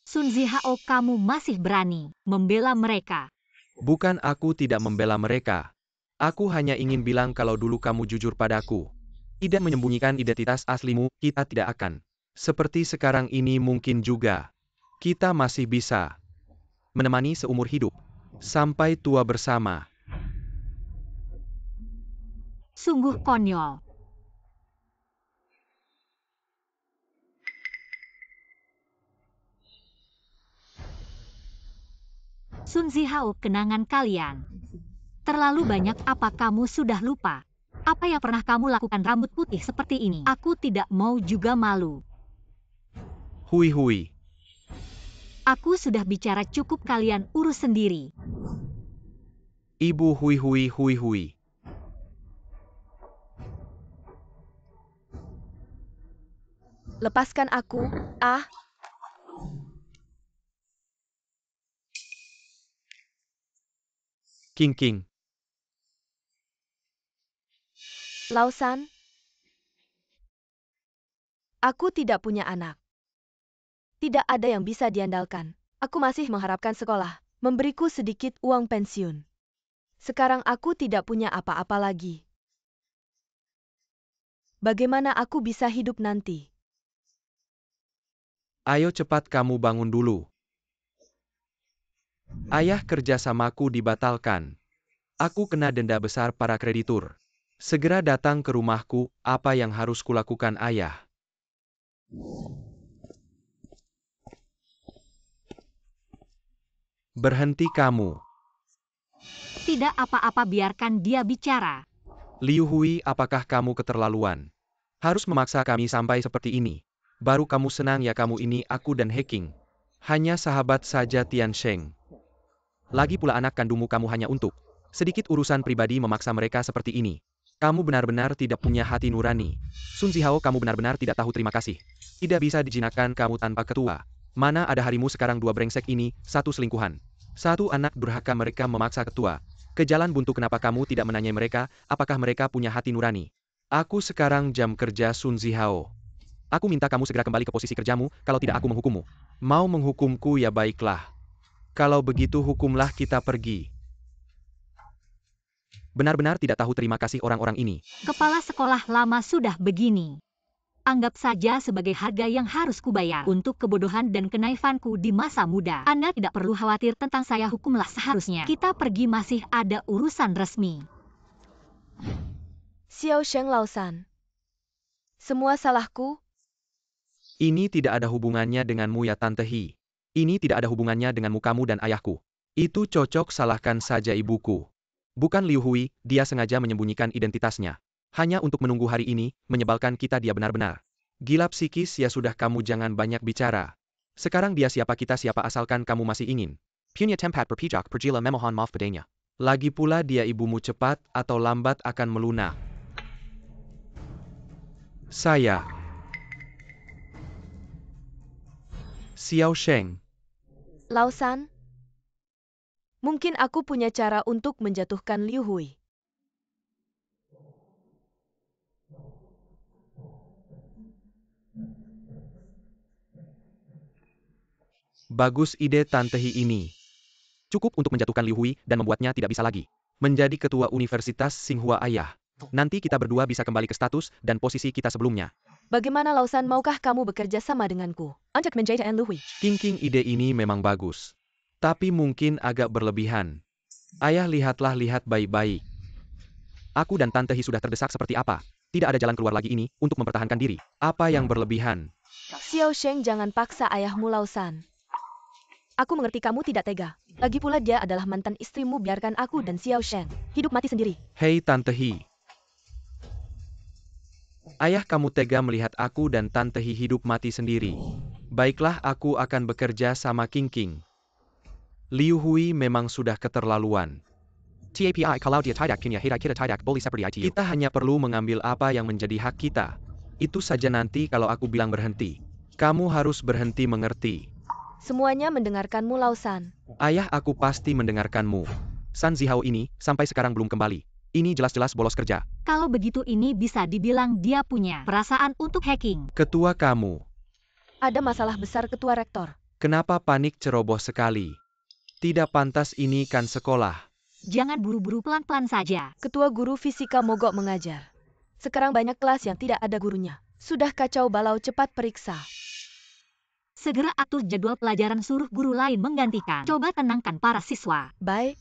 Sun Zihao, kamu masih berani membela mereka. Bukan, aku tidak membela mereka. Aku hanya ingin bilang kalau dulu kamu jujur padaku. Tidak menyembunyikan identitas aslimu, kita tidak akan seperti sekarang ini. Mungkin juga kita masih bisa menemani seumur hidup. Sampai tua bersama. Sungguh konyol. Sun Zihao, kenangan kalian terlalu banyak. Apa kamu sudah lupa? Apa yang pernah kamu lakukan rambut putih seperti ini? Aku tidak mau juga malu. Hui. Aku sudah bicara cukup, kalian urus sendiri. Ibu Hui. Lepaskan aku. Ah, King. Lausan. Aku tidak punya anak. Tidak ada yang bisa diandalkan. Aku masih mengharapkan sekolah, memberiku sedikit uang pensiun. Sekarang aku tidak punya apa-apa lagi. Bagaimana aku bisa hidup nanti? Ayo cepat kamu bangun dulu. Ayah, kerjasamaku dibatalkan. Aku kena denda besar para kreditur. Segera datang ke rumahku, apa yang harus kulakukan ayah? Berhenti kamu. Tidak apa-apa, biarkan dia bicara. Liu Hui, apakah kamu keterlaluan? Harus memaksa kami sampai seperti ini. Baru kamu senang ya, kamu ini aku dan Heking. Hanya sahabat saja, Tian Sheng. Lagi pula anak kandungmu kamu hanya untuk sedikit urusan pribadi memaksa mereka seperti ini. Kamu benar-benar tidak punya hati nurani. Sun Zihao, kamu benar-benar tidak tahu terima kasih. Tidak bisa dijinakkan kamu tanpa ketua. Mana ada harimu sekarang, dua brengsek ini, satu selingkuhan. Satu anak durhaka, mereka memaksa ketua ke jalan buntu. Kenapa kamu tidak menanyai mereka, apakah mereka punya hati nurani? Aku sekarang jam kerja Sun Zihao. Aku minta kamu segera kembali ke posisi kerjamu, kalau tidak aku menghukummu. Mau menghukumku ya baiklah. Kalau begitu hukumlah kita pergi. Benar-benar tidak tahu terima kasih orang-orang ini. Kepala sekolah lama sudah begini. Anggap saja sebagai harga yang harus kubayar untuk kebodohan dan kenaifanku di masa muda. Anda tidak perlu khawatir tentang saya, hukumlah seharusnya. Kita pergi, masih ada urusan resmi. Xiao Sheng, Lausan. Semua salahku. Ini tidak ada hubungannya denganmu ya Tante Hi. Ini tidak ada hubungannya denganmu, kamu dan ayahku. Itu cocok salahkan saja ibuku. Bukan Liu Hui, dia sengaja menyembunyikan identitasnya. Hanya untuk menunggu hari ini, menyebalkan kita, dia benar-benar gila psikis ya. Sudah, kamu jangan banyak bicara. Sekarang dia siapa, kita siapa, asalkan kamu masih ingin punya tempat berpijak perjila memohon maaf padanya. Lagi pula dia ibumu, cepat atau lambat akan melunak. Saya Xiao Sheng. Lausan. Mungkin aku punya cara untuk menjatuhkan Liu Hui. Bagus ide Tante Hi ini. Cukup untuk menjatuhkan Liu Hui dan membuatnya tidak bisa lagi menjadi ketua Universitas Tsinghua ayah. Nanti kita berdua bisa kembali ke status dan posisi kita sebelumnya. Bagaimana Lausan, maukah kamu bekerja sama denganku untuk menjadi Liu Hui? King, ide ini memang bagus. Tapi mungkin agak berlebihan. Ayah, lihat baik-baik. Aku dan Tante Hi sudah terdesak seperti apa. Tidak ada jalan keluar lagi ini untuk mempertahankan diri. Apa yang berlebihan? Xiao Sheng, jangan paksa ayahmu, Lausan. Aku mengerti kamu tidak tega. Lagi pula dia adalah mantan istrimu, biarkan aku dan Xiao Sheng hidup mati sendiri. Hei Tante Hi. Ayah, kamu tega melihat aku dan Tante Hi hidup mati sendiri. Baiklah, aku akan bekerja sama King. Liu Hui memang sudah keterlaluan. TAPI, kalau dia tidak punya hak, kita tidak boleh seperti itu. Kita hanya perlu mengambil apa yang menjadi hak kita. Itu saja. Nanti kalau aku bilang berhenti, kamu harus berhenti, mengerti? Semuanya mendengarkanmu, Lausan. Ayah, aku pasti mendengarkanmu. Sun Zihao ini sampai sekarang belum kembali. Ini jelas-jelas bolos kerja. Kalau begitu ini bisa dibilang dia punya perasaan untuk hacking. Ketua kamu. Ada masalah besar, Ketua Rektor. Kenapa panik ceroboh sekali? Tidak pantas, ini kan sekolah. Jangan buru-buru, pelan-pelan saja. Ketua guru fisika mogok mengajar. Sekarang banyak kelas yang tidak ada gurunya. Sudah kacau balau, cepat periksa. Segera atur jadwal pelajaran, suruh guru lain menggantikan. Coba tenangkan para siswa. Baik.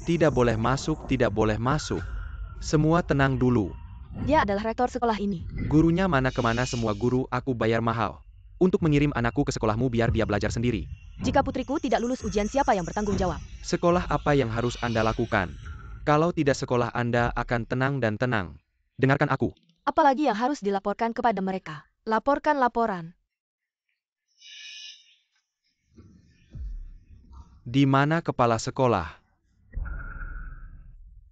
Tidak boleh masuk, tidak boleh masuk. Semua tenang dulu. Dia adalah rektor sekolah ini. Gurunya mana kemana? Semua guru aku bayar mahal untuk mengirim anakku ke sekolahmu biar dia belajar sendiri. Jika putriku tidak lulus ujian, siapa yang bertanggung jawab? Sekolah apa yang harus Anda lakukan? Kalau tidak, sekolah Anda akan tenang dan tenang. Dengarkan aku. Apalagi yang harus dilaporkan kepada mereka? Laporkan laporan. Di mana kepala sekolah?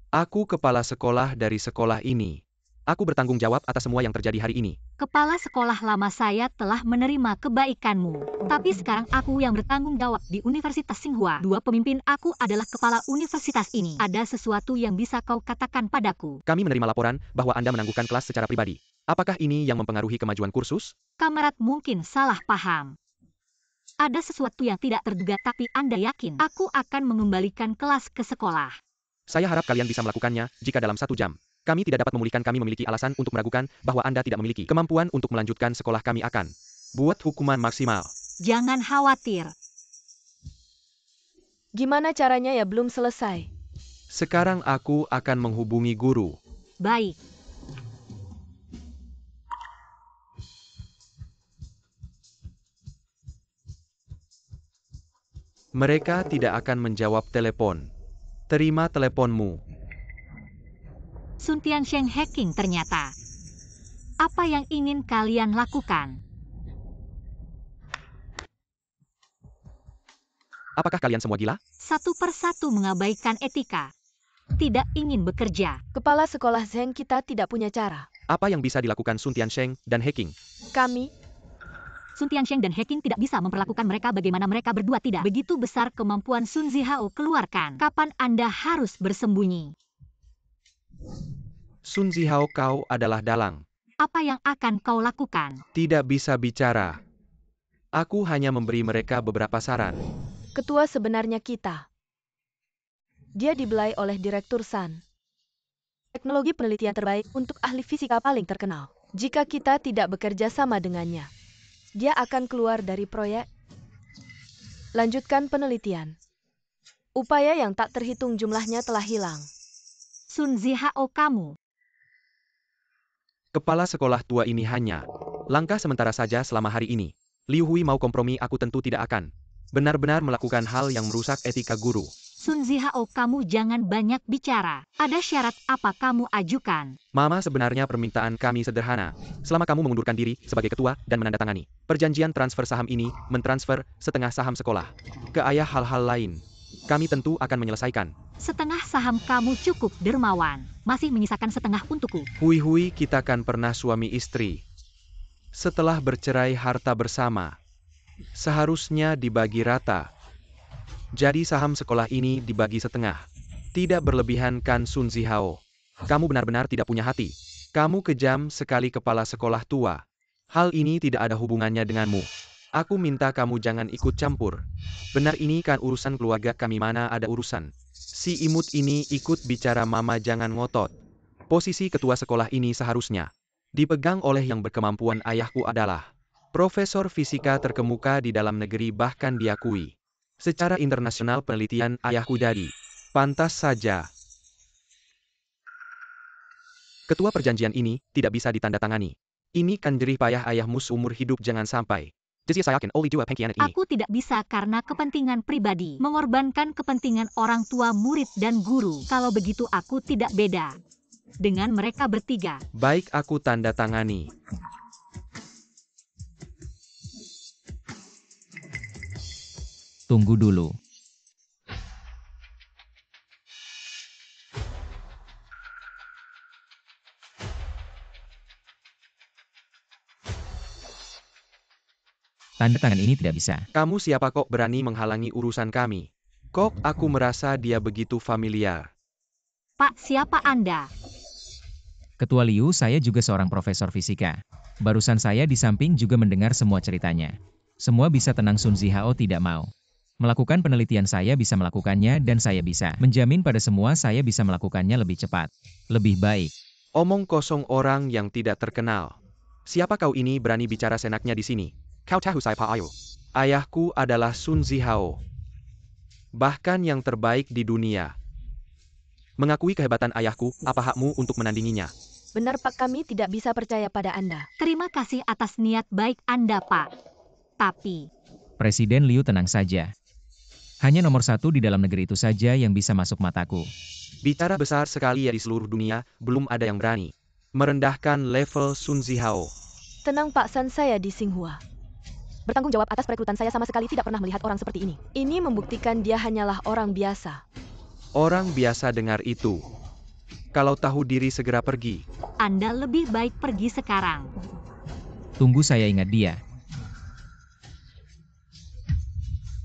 Aku kepala sekolah dari sekolah ini. Aku bertanggung jawab atas semua yang terjadi hari ini. Kepala sekolah lama saya telah menerima kebaikanmu. Tapi sekarang aku yang bertanggung jawab di Universitas Tsinghua. Dua pemimpin aku adalah kepala universitas ini. Ada sesuatu yang bisa kau katakan padaku? Kami menerima laporan bahwa Anda menangguhkan kelas secara pribadi. Apakah ini yang mempengaruhi kemajuan kursus? Kamerat mungkin salah paham. Ada sesuatu yang tidak terduga tapi Anda yakin aku akan mengembalikan kelas ke sekolah. Saya harap kalian bisa melakukannya jika dalam 1 jam. Kami tidak dapat memulihkan. Kami memiliki alasan untuk meragukan bahwa Anda tidak memiliki kemampuan untuk melanjutkan sekolah. Kami akan buat hukuman maksimal. Jangan khawatir. Gimana caranya ya belum selesai? Sekarang aku akan menghubungi guru. Baik. Mereka tidak akan menjawab telepon. Terima teleponmu. Sun Tiansheng hacking ternyata. Apa yang ingin kalian lakukan? Apakah kalian semua gila? Satu persatu mengabaikan etika. Tidak ingin bekerja. Kepala sekolah Zheng, kita tidak punya cara. Apa yang bisa dilakukan Sun Tiansheng dan hacking? Sun Tiansheng dan hacking tidak bisa memperlakukan mereka bagaimana mereka berdua tidak. Begitu besar kemampuan Sun Zihao keluarkan. Kapan Anda harus bersembunyi? Sun Zihao, kau adalah dalang. Apa yang akan kau lakukan? Tidak bisa bicara. Aku hanya memberi mereka beberapa saran. Ketua sebenarnya kita. Dia dibelai oleh Direktur San. Teknologi penelitian terbaik untuk ahli fisika paling terkenal. Jika kita tidak bekerja sama dengannya, dia akan keluar dari proyek. Lanjutkan penelitian. Upaya yang tak terhitung jumlahnya telah hilang. Sun Zihao, kamu. Kepala sekolah tua ini hanya langkah sementara saja selama hari ini. Liu Hui mau kompromi, aku tentu tidak akan benar-benar melakukan hal yang merusak etika guru. Sun Zihao, kamu jangan banyak bicara. Ada syarat apa kamu ajukan? Mama, sebenarnya permintaan kami sederhana. Selama kamu mengundurkan diri sebagai ketua dan menandatangani perjanjian transfer saham ini, mentransfer setengah saham sekolah ke ayah, hal-hal lain, kami tentu akan menyelesaikan. Setengah saham kamu cukup dermawan. Masih menyisakan setengah untukku. Hui, kita kan pernah suami istri. Setelah bercerai harta bersama seharusnya dibagi rata. Jadi saham sekolah ini dibagi setengah. Tidak berlebihan kan Sun Zihao? Kamu benar-benar tidak punya hati. Kamu kejam sekali, kepala sekolah tua. Hal ini tidak ada hubungannya denganmu. Aku minta kamu jangan ikut campur. Benar, ini kan urusan keluarga kami, mana ada urusan si imut ini ikut bicara. Mama, jangan ngotot. Posisi ketua sekolah ini seharusnya dipegang oleh yang berkemampuan. Ayahku adalah profesor fisika terkemuka di dalam negeri, bahkan diakui secara internasional penelitian ayahku jadi. Pantas saja ketua perjanjian ini tidak bisa ditandatangani. Ini kan jerih payah ayahmu seumur hidup, jangan sampai. Aku tidak bisa karena kepentingan pribadi. Mengorbankan kepentingan orang tua, murid, dan guru. Kalau begitu aku tidak beda dengan mereka bertiga. Baik, aku tanda tangani. Tunggu dulu. Tanda tangan ini tidak bisa. Kamu siapa kok berani menghalangi urusan kami? Kok aku merasa dia begitu familiar. Pak, siapa Anda? Ketua Liu, saya juga seorang profesor fisika. Barusan saya di samping juga mendengar semua ceritanya. Semua bisa tenang, Sun Zihao tidak mau melakukan penelitian. Saya bisa melakukannya dan saya bisa menjamin pada semua saya bisa melakukannya lebih cepat, lebih baik. Omong kosong orang yang tidak terkenal. Siapa kau ini berani bicara senaknya di sini? Kau tahu siapa ayo? Ayahku adalah Sun Zihao. Bahkan yang terbaik di dunia. Mengakui kehebatan ayahku, apa hakmu untuk menandinginya? Benar Pak, kami tidak bisa percaya pada Anda. Terima kasih atas niat baik Anda, Pak. Tapi Presiden Liu, tenang saja. Hanya nomor 1 di dalam negeri itu saja yang bisa masuk mataku. Bicara besar sekali ya, di seluruh dunia, belum ada yang berani merendahkan level Sun Zihao. Tenang Pak San, saya di Tsinghua. Bertanggung jawab atas perekrutan. Saya sama sekali tidak pernah melihat orang seperti ini. Ini membuktikan dia hanyalah orang biasa. Orang biasa dengar itu. Kalau tahu diri segera pergi. Anda lebih baik pergi sekarang. Tunggu, saya ingat dia.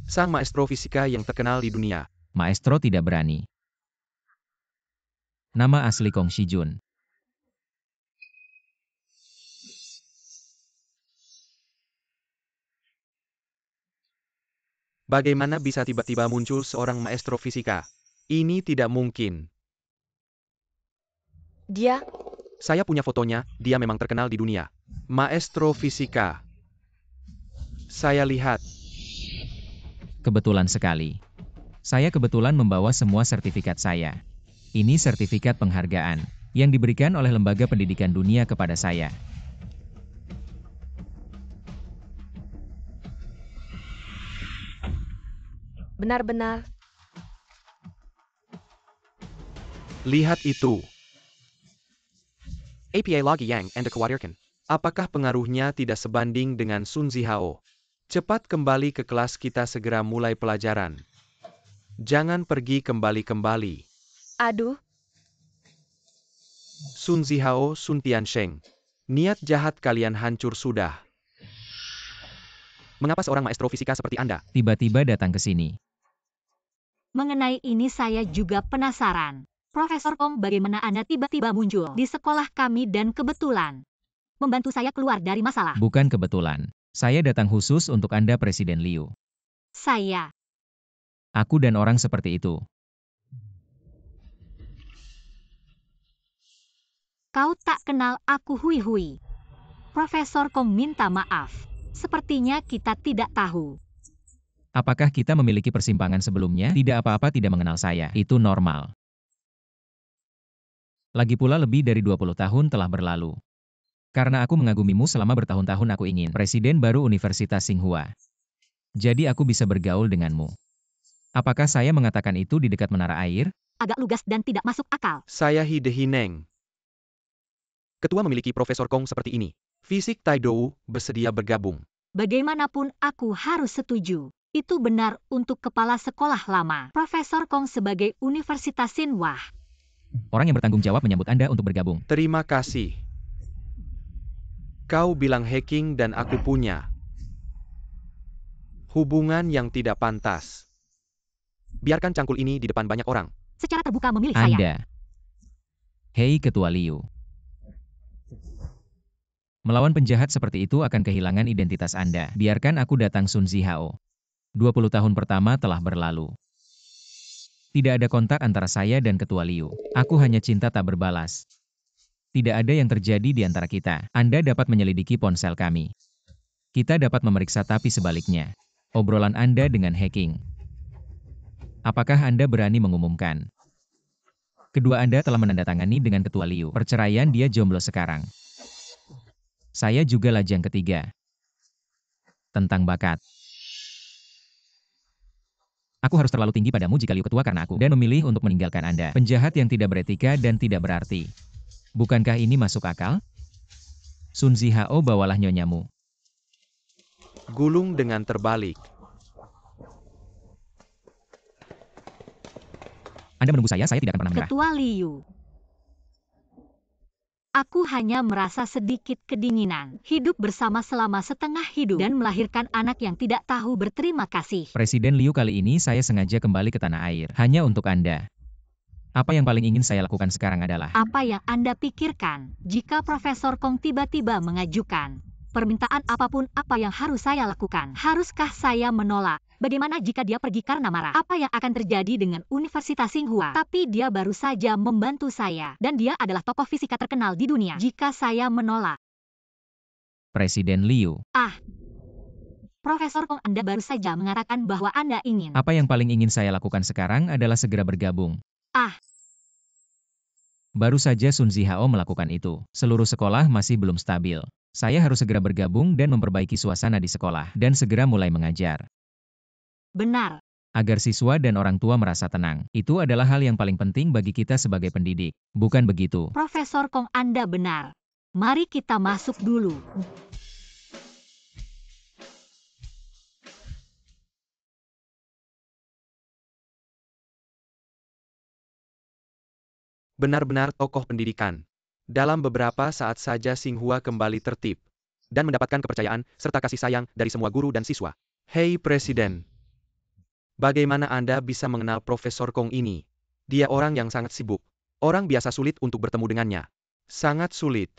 Sang maestro fisika yang terkenal di dunia. Maestro tidak berani. Nama asli Kong Shijun. Bagaimana bisa tiba-tiba muncul seorang maestro fisika? Ini tidak mungkin. Dia, Saya punya fotonya, dia memang terkenal di dunia. Maestro fisika. Saya lihat. Kebetulan sekali. Saya kebetulan membawa semua sertifikat saya. Ini sertifikat penghargaan yang diberikan oleh lembaga pendidikan dunia kepada saya. benar-benar. Lihat itu. APA Lagi Yang Anda khawatirkan. Apakah pengaruhnya tidak sebanding dengan Sun Zihao? Cepat kembali ke kelas, kita segera mulai pelajaran. Jangan pergi kembali-kembali. Aduh, Sun Zihao, Sun Tiansheng. Niat jahat kalian hancur sudah. Mengapa seorang maestro fisika seperti Anda? Tiba-tiba datang ke sini. Mengenai ini saya juga penasaran. Profesor Kong, bagaimana Anda tiba-tiba muncul di sekolah kami dan kebetulan membantu saya keluar dari masalah? Bukan kebetulan. Saya datang khusus untuk Anda, Presiden Liu. Saya, Aku dan orang seperti itu. kau tak kenal aku, Hui. Profesor Kong minta maaf. Sepertinya kita tidak tahu. Apakah kita memiliki persimpangan sebelumnya? Tidak, apa-apa, tidak mengenal saya. Itu normal. Lagi pula lebih dari 20 tahun telah berlalu. Karena aku mengagumimu selama bertahun-tahun, aku ingin presiden baru Universitas Tsinghua. Jadi aku bisa bergaul denganmu. Apakah saya mengatakan itu di dekat menara air? Agak lugas dan tidak masuk akal. Saya Hide Hineng. Ketua memiliki Profesor Kong seperti ini. Fisik Taidou bersedia bergabung. Bagaimanapun aku harus setuju. Itu benar untuk kepala sekolah lama. Profesor Kong sebagai Universitas Tsinghua. Orang yang bertanggung jawab menyambut Anda untuk bergabung. Terima kasih. Kau bilang hacking dan aku punya hubungan yang tidak pantas. Biarkan cangkul ini di depan banyak orang. Secara terbuka memilih saya. Anda. Hei Ketua Liu. Melawan penjahat seperti itu akan kehilangan identitas Anda. Biarkan aku datang, Sun Zihao. 20 tahun pertama telah berlalu. Tidak ada kontak antara saya dan Ketua Liu. Aku hanya cinta tak berbalas. Tidak ada yang terjadi di antara kita. Anda dapat menyelidiki ponsel kami. Kita dapat memeriksa, tapi sebaliknya. Obrolan Anda dengan hacking. Apakah Anda berani mengumumkan? Kedua Anda telah menandatangani dengan Ketua Liu. Perceraian, dia jomblo sekarang. Saya juga lajang ketiga. Tentang bakat. Aku harus terlalu tinggi padamu jika Liu Ketua karena aku dan memilih untuk meninggalkan Anda. Penjahat yang tidak beretika dan tidak berarti. Bukankah ini masuk akal? Sun Zihao, bawalah nyonyamu. Gulung dengan terbalik. Anda menunggu saya tidak akan pernah menyerah. Ketua Liu. Aku hanya merasa sedikit kedinginan. Hidup bersama selama setengah hidup dan melahirkan anak yang tidak tahu berterima kasih. Presiden Liu, kali ini saya sengaja kembali ke tanah air. Hanya untuk Anda. Apa yang paling ingin saya lakukan sekarang adalah... Apa yang Anda pikirkan jika Profesor Kong tiba-tiba mengajukan permintaan apapun, apa yang harus saya lakukan? Haruskah saya menolak? Bagaimana jika dia pergi karena marah? Apa yang akan terjadi dengan Universitas Tsinghua? Tapi dia baru saja membantu saya, dan dia adalah tokoh fisika terkenal di dunia. Jika saya menolak, Presiden Liu. Profesor Kong, Anda baru saja mengatakan bahwa Anda ingin. Apa yang paling ingin saya lakukan sekarang adalah segera bergabung. Baru saja Sun Zihao melakukan itu. Seluruh sekolah masih belum stabil. Saya harus segera bergabung dan memperbaiki suasana di sekolah, dan segera mulai mengajar. Benar. Agar siswa dan orang tua merasa tenang. Itu adalah hal yang paling penting bagi kita sebagai pendidik. Bukan begitu? Profesor Kong, Anda benar. Mari kita masuk dulu. Benar-benar tokoh pendidikan. Dalam beberapa saat saja Xinghua kembali tertib dan mendapatkan kepercayaan serta kasih sayang dari semua guru dan siswa. Hei Presiden, bagaimana Anda bisa mengenal Profesor Kong ini? Dia orang yang sangat sibuk. Orang biasa sulit untuk bertemu dengannya. Sangat sulit.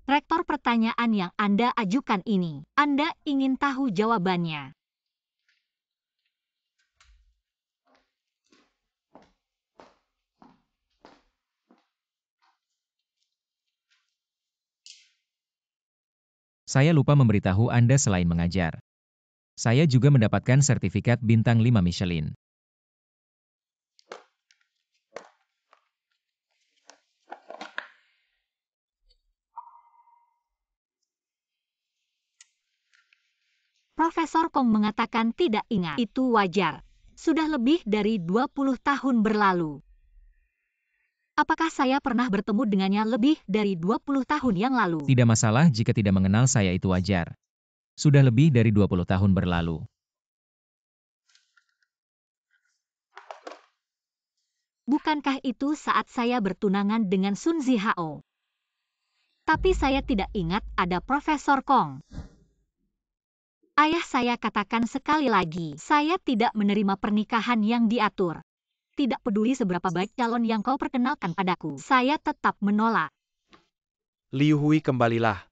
Rektor, pertanyaan yang Anda ajukan ini, Anda ingin tahu jawabannya. Saya lupa memberitahu Anda selain mengajar. Saya juga mendapatkan sertifikat bintang 5 Michelin. Profesor Kong mengatakan tidak ingat. Itu wajar. Sudah lebih dari 20 tahun berlalu. Apakah saya pernah bertemu dengannya lebih dari 20 tahun yang lalu? Tidak masalah jika tidak mengenal saya, itu wajar. Sudah lebih dari 20 tahun berlalu. Bukankah itu saat saya bertunangan dengan Sun Zihao? Tapi saya tidak ingat ada Profesor Kong. Ayah saya katakan sekali lagi, saya tidak menerima pernikahan yang diatur. Tidak peduli seberapa baik calon yang kau perkenalkan padaku, saya tetap menolak. Liu Hui, kembalilah.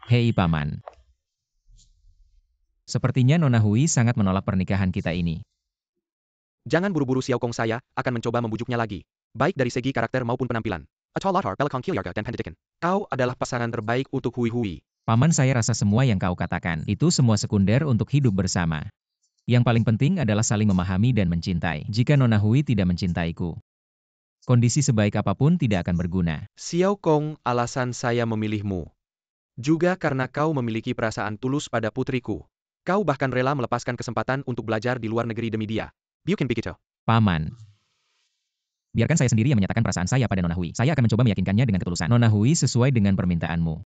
Hei Paman. Sepertinya Nona Hui sangat menolak pernikahan kita ini. Jangan buru-buru, Xiao Kong, saya akan mencoba membujuknya lagi. Baik dari segi karakter maupun penampilan. A tall latar, Pelakong Kilyaga dan Pendidikan. Kau adalah pasangan terbaik untuk Hui Hui. Paman, saya rasa semua yang kau katakan, itu semua sekunder untuk hidup bersama. Yang paling penting adalah saling memahami dan mencintai. Jika Nona Hui tidak mencintaiku, kondisi sebaik apapun tidak akan berguna. Xiao Kong, alasan saya memilihmu juga karena kau memiliki perasaan tulus pada putriku. Kau bahkan rela melepaskan kesempatan untuk belajar di luar negeri demi dia. Biukin begitu. Paman, biarkan saya sendiri yang menyatakan perasaan saya pada Nona Hui. Saya akan mencoba meyakinkannya dengan ketulusan. Nona Hui, sesuai dengan permintaanmu.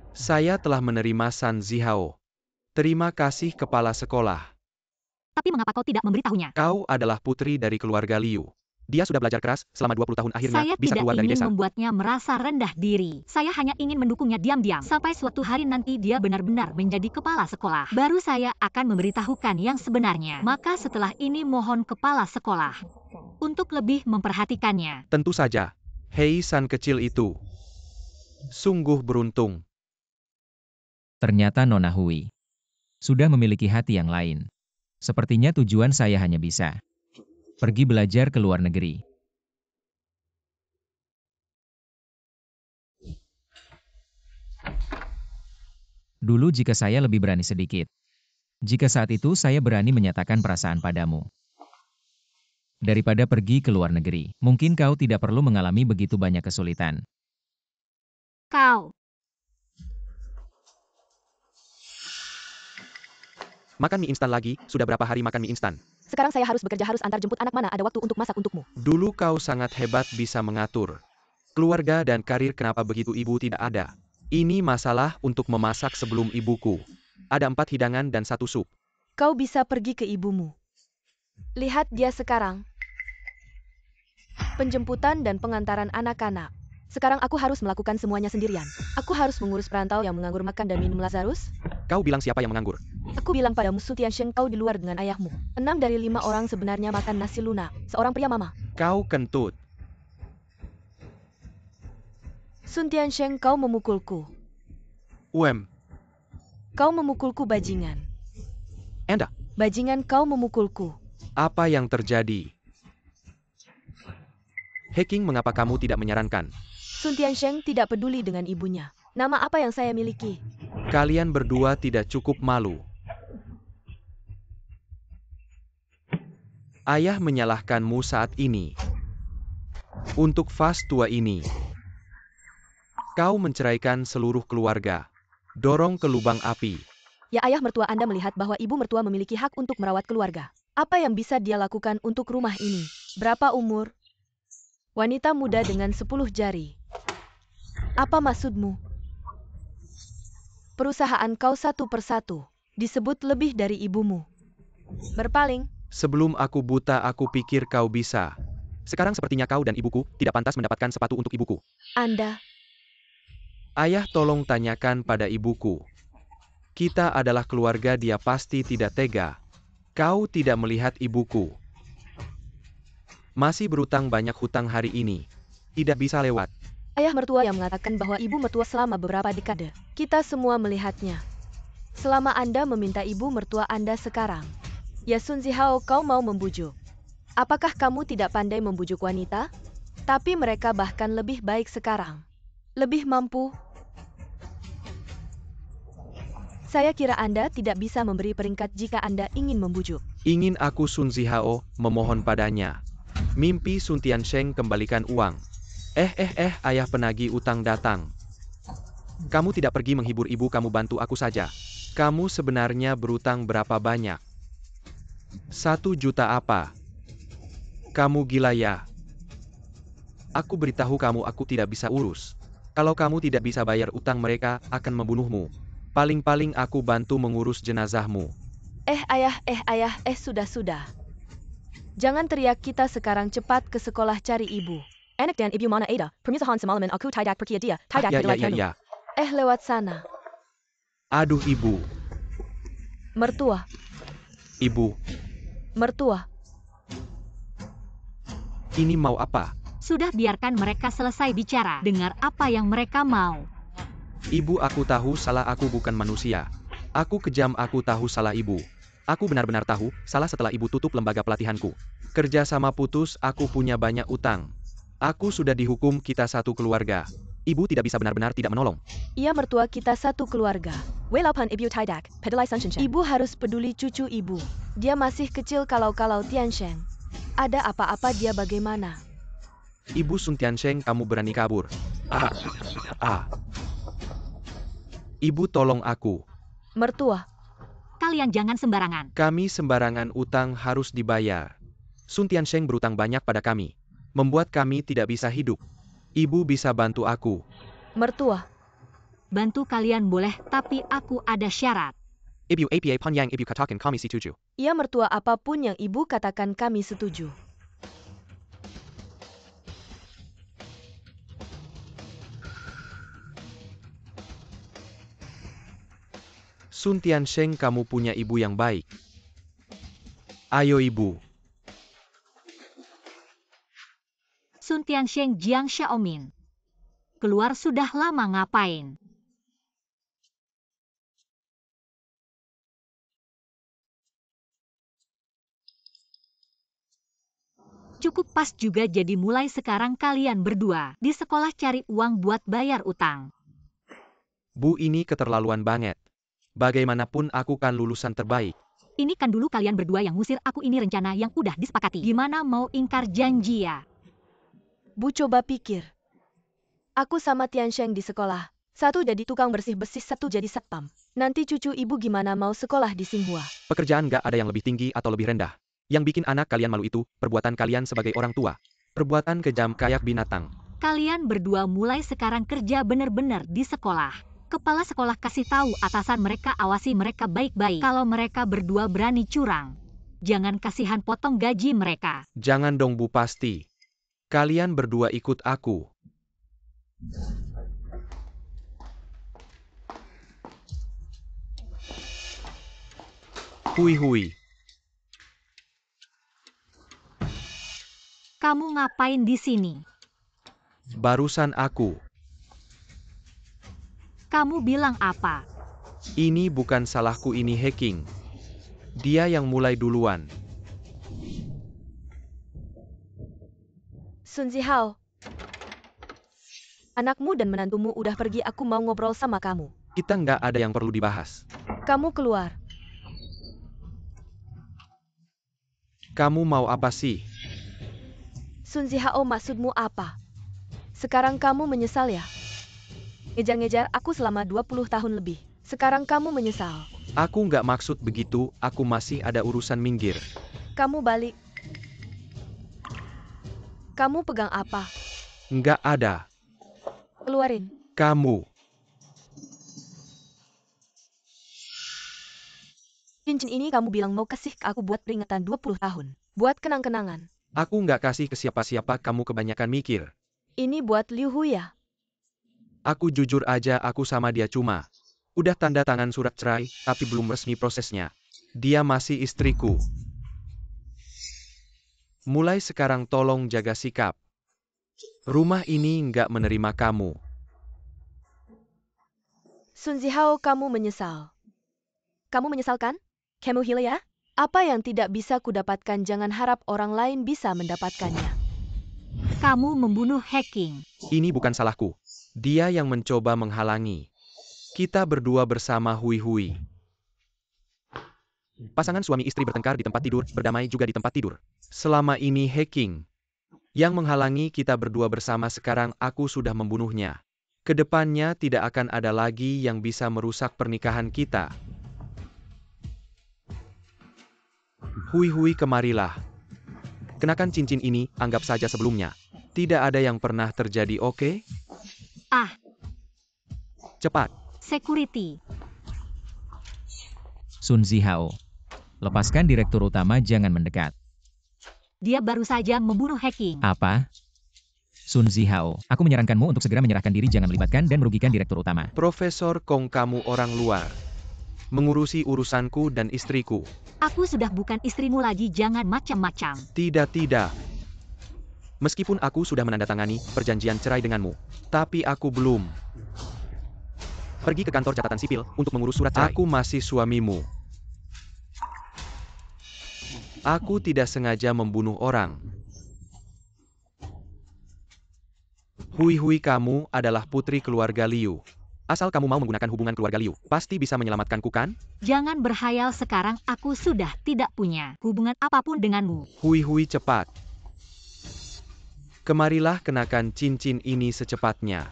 Saya telah menerima San Zihao. Terima kasih, kepala sekolah. Tapi mengapa kau tidak memberitahunya? Kau adalah putri dari keluarga Liu. Dia sudah belajar keras selama 20 tahun, akhirnya Saya bisa tidak keluar dari ingin desa. membuatnya merasa rendah diri. Saya hanya ingin mendukungnya diam-diam. Sampai suatu hari nanti dia benar-benar menjadi kepala sekolah. Baru saya akan memberitahukan yang sebenarnya. Maka setelah ini mohon kepala sekolah untuk lebih memperhatikannya. Tentu saja. Hei San kecil itu. Sungguh beruntung. Ternyata Nona Hui sudah memiliki hati yang lain. Sepertinya tujuan saya hanya bisa pergi belajar ke luar negeri. Dulu jika saya lebih berani sedikit. Jika saat itu saya berani menyatakan perasaan padamu. Daripada pergi ke luar negeri, mungkin kau tidak perlu mengalami begitu banyak kesulitan. Kau. Makan mie instan lagi, sudah berapa hari makan mie instan? Sekarang saya harus bekerja, harus antar jemput anak, mana ada waktu untuk masak untukmu. Dulu kau sangat hebat bisa mengatur keluarga dan karir, kenapa begitu ibu tidak ada? Ini masalah untuk memasak sebelum ibuku. Ada 4 hidangan dan 1 sup. Kau bisa pergi ke ibumu. Lihat dia sekarang. Penjemputan dan pengantaran anak-anak. Sekarang aku harus melakukan semuanya sendirian. Aku harus mengurus perantau yang menganggur makan dan minum Lazarus. Kau bilang siapa yang menganggur? Aku bilang padamu, Su Tiansheng, kau di luar dengan ayahmu. 6 dari 5 orang sebenarnya makan nasi lunak. Seorang pria mama. Kau kentut. Sun Tiansheng, kau memukulku. Kau memukulku, bajingan. Anda, Bajingan, kau memukulku. apa yang terjadi? Hacking, mengapa kamu tidak menyarankan? Sun Tiansheng tidak peduli dengan ibunya. Nama apa yang saya miliki? Kalian berdua tidak cukup malu. Ayah menyalahkanmu saat ini. Untuk fase tua ini, kau menceraikan seluruh keluarga. Dorong ke lubang api. Ya, ayah mertua Anda melihat bahwa ibu mertua memiliki hak untuk merawat keluarga. Apa yang bisa dia lakukan untuk rumah ini? Berapa umur? Wanita muda dengan 10 jari. Apa maksudmu? Perusahaan kau satu persatu disebut lebih dari ibumu. Berpaling. Sebelum aku buta aku pikir kau bisa. Sekarang sepertinya kau dan ibuku tidak pantas mendapatkan sepatu untuk ibuku. Anda. Ayah tolong tanyakan pada ibuku. Kita adalah keluarga, dia pasti tidak tega. Kau tidak melihat ibuku. Masih berutang banyak hutang hari ini. Tidak bisa lewat. Ayah mertua yang mengatakan bahwa ibu mertua selama beberapa dekade. Kita semua melihatnya. Selama Anda meminta ibu mertua Anda sekarang. Ya Sun Zihao, kau mau membujuk. Apakah kamu tidak pandai membujuk wanita? Tapi mereka bahkan lebih baik sekarang. Lebih mampu. Saya kira Anda tidak bisa memberi peringkat jika Anda ingin membujuk. Ingin aku Sun Zihao memohon padanya. Mimpi Sun Tiansheng kembalikan uang. Ayah penagih utang datang. Kamu tidak pergi menghibur ibu, kamu bantu aku saja. Kamu sebenarnya berutang berapa banyak? 1 juta apa? Kamu gila ya? Aku beritahu kamu aku tidak bisa urus. Kalau kamu tidak bisa bayar utang mereka akan membunuhmu. Paling-paling aku bantu mengurus jenazahmu. Ayah, sudah. Jangan teriak, kita sekarang cepat ke sekolah cari ibu. Anak dan ibu mana ada? Permisahan semalaman aku tidak pergi dia. Tidak Ya. Lewat sana. Aduh ibu. Mertua. Ibu. Mertua. Ini mau apa? Sudah, biarkan mereka selesai bicara. Dengar apa yang mereka mau. Ibu, aku tahu salah, aku bukan manusia. Aku kejam, aku tahu salah ibu. Aku benar-benar tahu salah setelah ibu tutup lembaga pelatihanku. Kerja sama putus, aku punya banyak utang. Aku sudah dihukum, kita satu keluarga. Ibu tidak bisa benar-benar tidak menolong. Ia mertua kita satu keluarga. Ibu harus peduli cucu ibu. Dia masih kecil kalau Tiansheng. Ada apa-apa dia bagaimana? Ibu Sun Tiansheng, kamu berani kabur. Ibu tolong aku. Mertua. Kalian jangan sembarangan. Kami sembarangan, utang harus dibayar. Sun Tiansheng berutang banyak pada kami. Membuat kami tidak bisa hidup. Ibu bisa bantu aku. Mertua. Bantu kalian boleh, tapi aku ada syarat. Ibu apa pun yang ibu katakan kami setuju. Ia mertua, apapun yang ibu katakan kami setuju. Sun Tiansheng, kamu punya ibu yang baik. Ayo ibu. Sun Tiansheng, Jiang Xiaomin. Keluar sudah lama, ngapain? Cukup pas juga, jadi mulai sekarang kalian berdua di sekolah cari uang buat bayar utang. Bu, ini keterlaluan banget. Bagaimanapun aku kan lulusan terbaik. Ini kan dulu kalian berdua yang ngusir aku, ini rencana yang udah disepakati. Gimana mau ingkar janji ya? Bu, coba pikir. Aku sama Tiansheng di sekolah. Satu jadi tukang bersih-bersih, satu jadi satpam. Nanti cucu ibu gimana mau sekolah di Xinhua? Pekerjaan gak ada yang lebih tinggi atau lebih rendah. Yang bikin anak kalian malu itu perbuatan kalian sebagai orang tua. Perbuatan kejam kayak binatang. Kalian berdua mulai sekarang kerja bener-bener di sekolah. Kepala sekolah kasih tahu atasan mereka, awasi mereka baik-baik. Kalau mereka berdua berani curang, jangan kasihan potong gaji mereka. Jangan dong Bu, pasti. Kalian berdua ikut aku. Hui. Kamu ngapain di sini? Barusan aku. Kamu bilang apa? Ini bukan salahku, ini hacking. Dia yang mulai duluan. Sun Zihao. Anakmu dan menantumu udah pergi, aku mau ngobrol sama kamu. Kita nggak ada yang perlu dibahas. Kamu keluar. Kamu mau apa sih? Sun Zihao, maksudmu apa? Sekarang kamu menyesal ya? Ngejar-ngejar aku selama 20 tahun lebih. Sekarang kamu menyesal. Aku nggak maksud begitu, aku masih ada urusan, minggir. Kamu balik. Kamu pegang apa? Nggak ada. Keluarin. Kamu. Cincin ini kamu bilang mau kasih ke aku buat peringatan 20 tahun. Buat kenang-kenangan. Aku nggak kasih ke siapa-siapa, kamu kebanyakan mikir. Ini buat Liu Hui ya? Aku jujur aja, aku sama dia cuma udah tanda tangan surat cerai, tapi belum resmi prosesnya. Dia masih istriku. Mulai sekarang tolong jaga sikap. Rumah ini nggak menerima kamu. Sun Zihao, kamu menyesal. Kamu menyesalkan? Kamu hila ya? Apa yang tidak bisa kudapatkan, jangan harap orang lain bisa mendapatkannya. Kamu membunuh Hacking. Ini bukan salahku. Dia yang mencoba menghalangi. Kita berdua bersama Hui Hui. Pasangan suami istri bertengkar di tempat tidur, berdamai juga di tempat tidur. Selama ini Hacking yang menghalangi kita berdua bersama, sekarang aku sudah membunuhnya. Kedepannya tidak akan ada lagi yang bisa merusak pernikahan kita. Hui Hui, kemarilah. Kenakan cincin ini, anggap saja sebelumnya. Tidak ada yang pernah terjadi, oke? Ah, Cepat. security. Sun Zihao. Lepaskan direktur utama, jangan mendekat. Dia baru saja membunuh Hacking. Apa? Sun Zihao, aku menyarankanmu untuk segera menyerahkan diri, jangan melibatkan dan merugikan direktur utama. Profesor Kong, kamu orang luar. Mengurusi urusanku dan istriku. Aku sudah bukan istrimu lagi, jangan macam-macam. Tidak. Meskipun aku sudah menandatangani perjanjian cerai denganmu, tapi aku belum pergi ke kantor catatan sipil untuk mengurus surat cerai. Aku masih suamimu. Aku tidak sengaja membunuh orang. Hui Hui, kamu adalah putri keluarga Liu. Asal kamu mau menggunakan hubungan keluarga Liu, pasti bisa menyelamatkanku kan? Jangan berhayal, sekarang aku sudah tidak punya hubungan apapun denganmu. Hui Hui, cepat. Kemarilah, kenakan cincin ini secepatnya.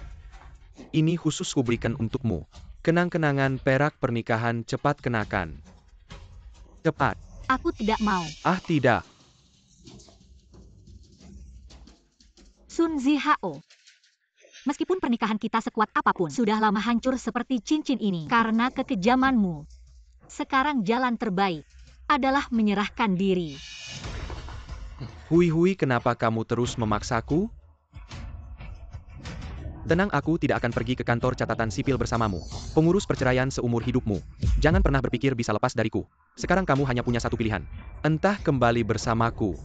Ini khusus kuberikan untukmu. Kenang-kenangan perak pernikahan, cepat kenakan. Cepat. Aku tidak mau. Ah, tidak. Sun Zihao. Meskipun pernikahan kita sekuat apapun, sudah lama hancur seperti cincin ini karena kekejamanmu. Sekarang jalan terbaik adalah menyerahkan diri. Hui Hui, kenapa kamu terus memaksaku? Tenang, aku tidak akan pergi ke kantor catatan sipil bersamamu. Pengurus perceraian seumur hidupmu. Jangan pernah berpikir bisa lepas dariku. Sekarang kamu hanya punya satu pilihan. Entah kembali bersamaku.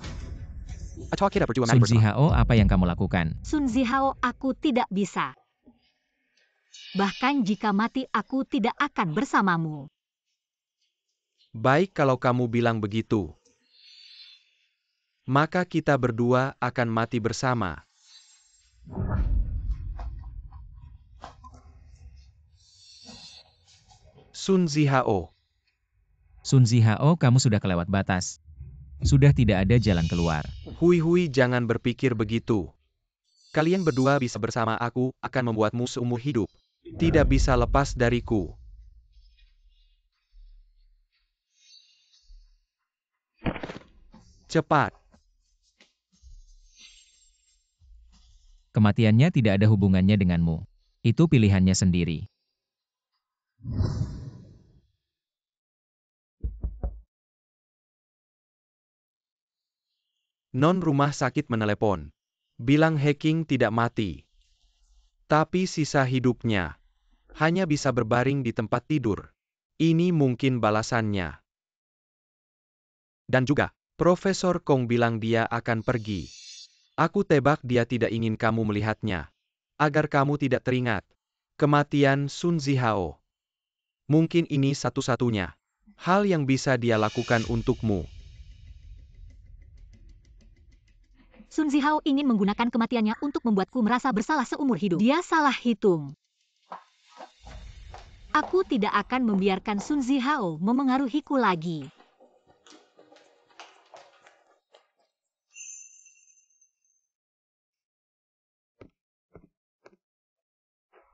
Sun Zihao, apa yang kamu lakukan? Sun Zihao, aku tidak bisa. Bahkan jika mati, aku tidak akan bersamamu. Baik, kalau kamu bilang begitu. Maka kita berdua akan mati bersama. Sun Zihao. Sun Zihao, kamu sudah kelewat batas. Sudah tidak ada jalan keluar. Hui Hui, jangan berpikir begitu. Kalian berdua bisa bersama aku, akan membuatmu seumur hidup. Tidak bisa lepas dariku. Cepat. Kematiannya tidak ada hubungannya denganmu. Itu pilihannya sendiri. Non rumah sakit menelepon. Bilang Hacking tidak mati. Tapi sisa hidupnya hanya bisa berbaring di tempat tidur. Ini mungkin balasannya. Dan juga, Profesor Kong bilang dia akan pergi. Aku tebak dia tidak ingin kamu melihatnya. Agar kamu tidak teringat kematian Sun Zihao. Mungkin ini satu-satunya hal yang bisa dia lakukan untukmu. Sun Zihao ingin menggunakan kematiannya untuk membuatku merasa bersalah seumur hidup. Dia salah hitung. Aku tidak akan membiarkan Sun Zihao memengaruhiku lagi.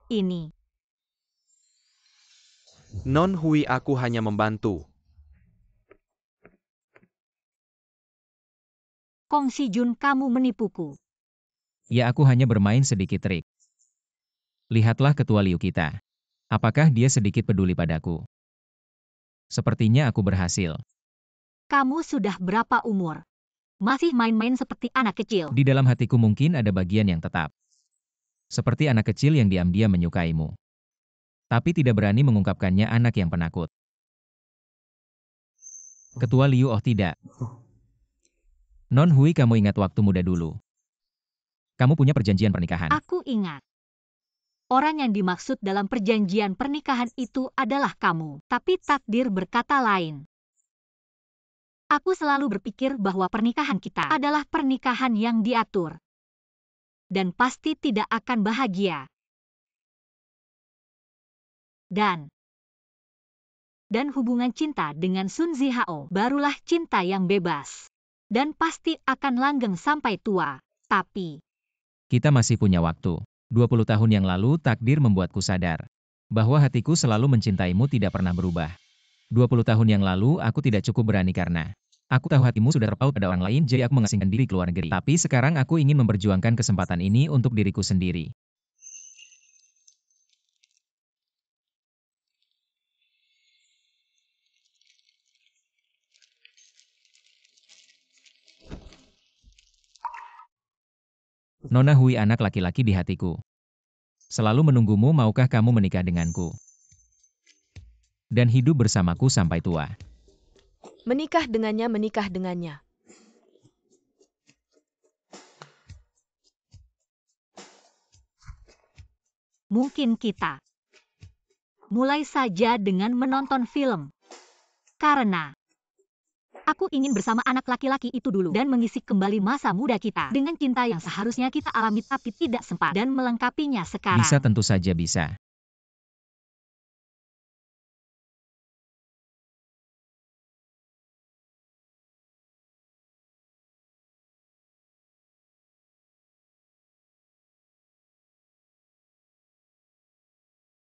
Ini. Non Hui, aku hanya membantu. Kong Si Jun, kamu menipuku. Ya, aku hanya bermain sedikit trik. Lihatlah ketua Liu kita. Apakah dia sedikit peduli padaku? Sepertinya aku berhasil. Kamu sudah berapa umur? Masih main-main seperti anak kecil. Di dalam hatiku mungkin ada bagian yang tetap. Seperti anak kecil yang diam-diam menyukaimu. Tapi tidak berani mengungkapkannya anak yang penakut. Ketua Liu, oh tidak. Non Hui, kamu ingat waktu muda dulu. Kamu punya perjanjian pernikahan. Aku ingat. Orang yang dimaksud dalam perjanjian pernikahan itu adalah kamu. Tapi takdir berkata lain. Aku selalu berpikir bahwa pernikahan kita adalah pernikahan yang diatur. Dan pasti tidak akan bahagia. Dan hubungan cinta dengan Sun Zihao barulah cinta yang bebas. Dan pasti akan langgeng sampai tua. Tapi Kita masih punya waktu. 20 tahun yang lalu takdir membuatku sadar bahwa hatiku selalu mencintaimu tidak pernah berubah. 20 tahun yang lalu aku tidak cukup berani karena aku tahu hatimu sudah terpaut pada orang lain, jadi aku mengasingkan diri ke luar negeri. Tapi sekarang aku ingin memperjuangkan kesempatan ini untuk diriku sendiri. Nona Hui, anak laki-laki di hatiku. Selalu menunggumu, maukah kamu menikah denganku? Dan hidup bersamaku sampai tua. Menikah dengannya, menikah dengannya. mungkin kita mulai saja dengan menonton film. Karena aku ingin bersama anak laki-laki itu dulu dan mengisi kembali masa muda kita dengan cinta yang seharusnya kita alami tapi tidak sempat dan melengkapinya sekarang. Bisa, tentu saja bisa.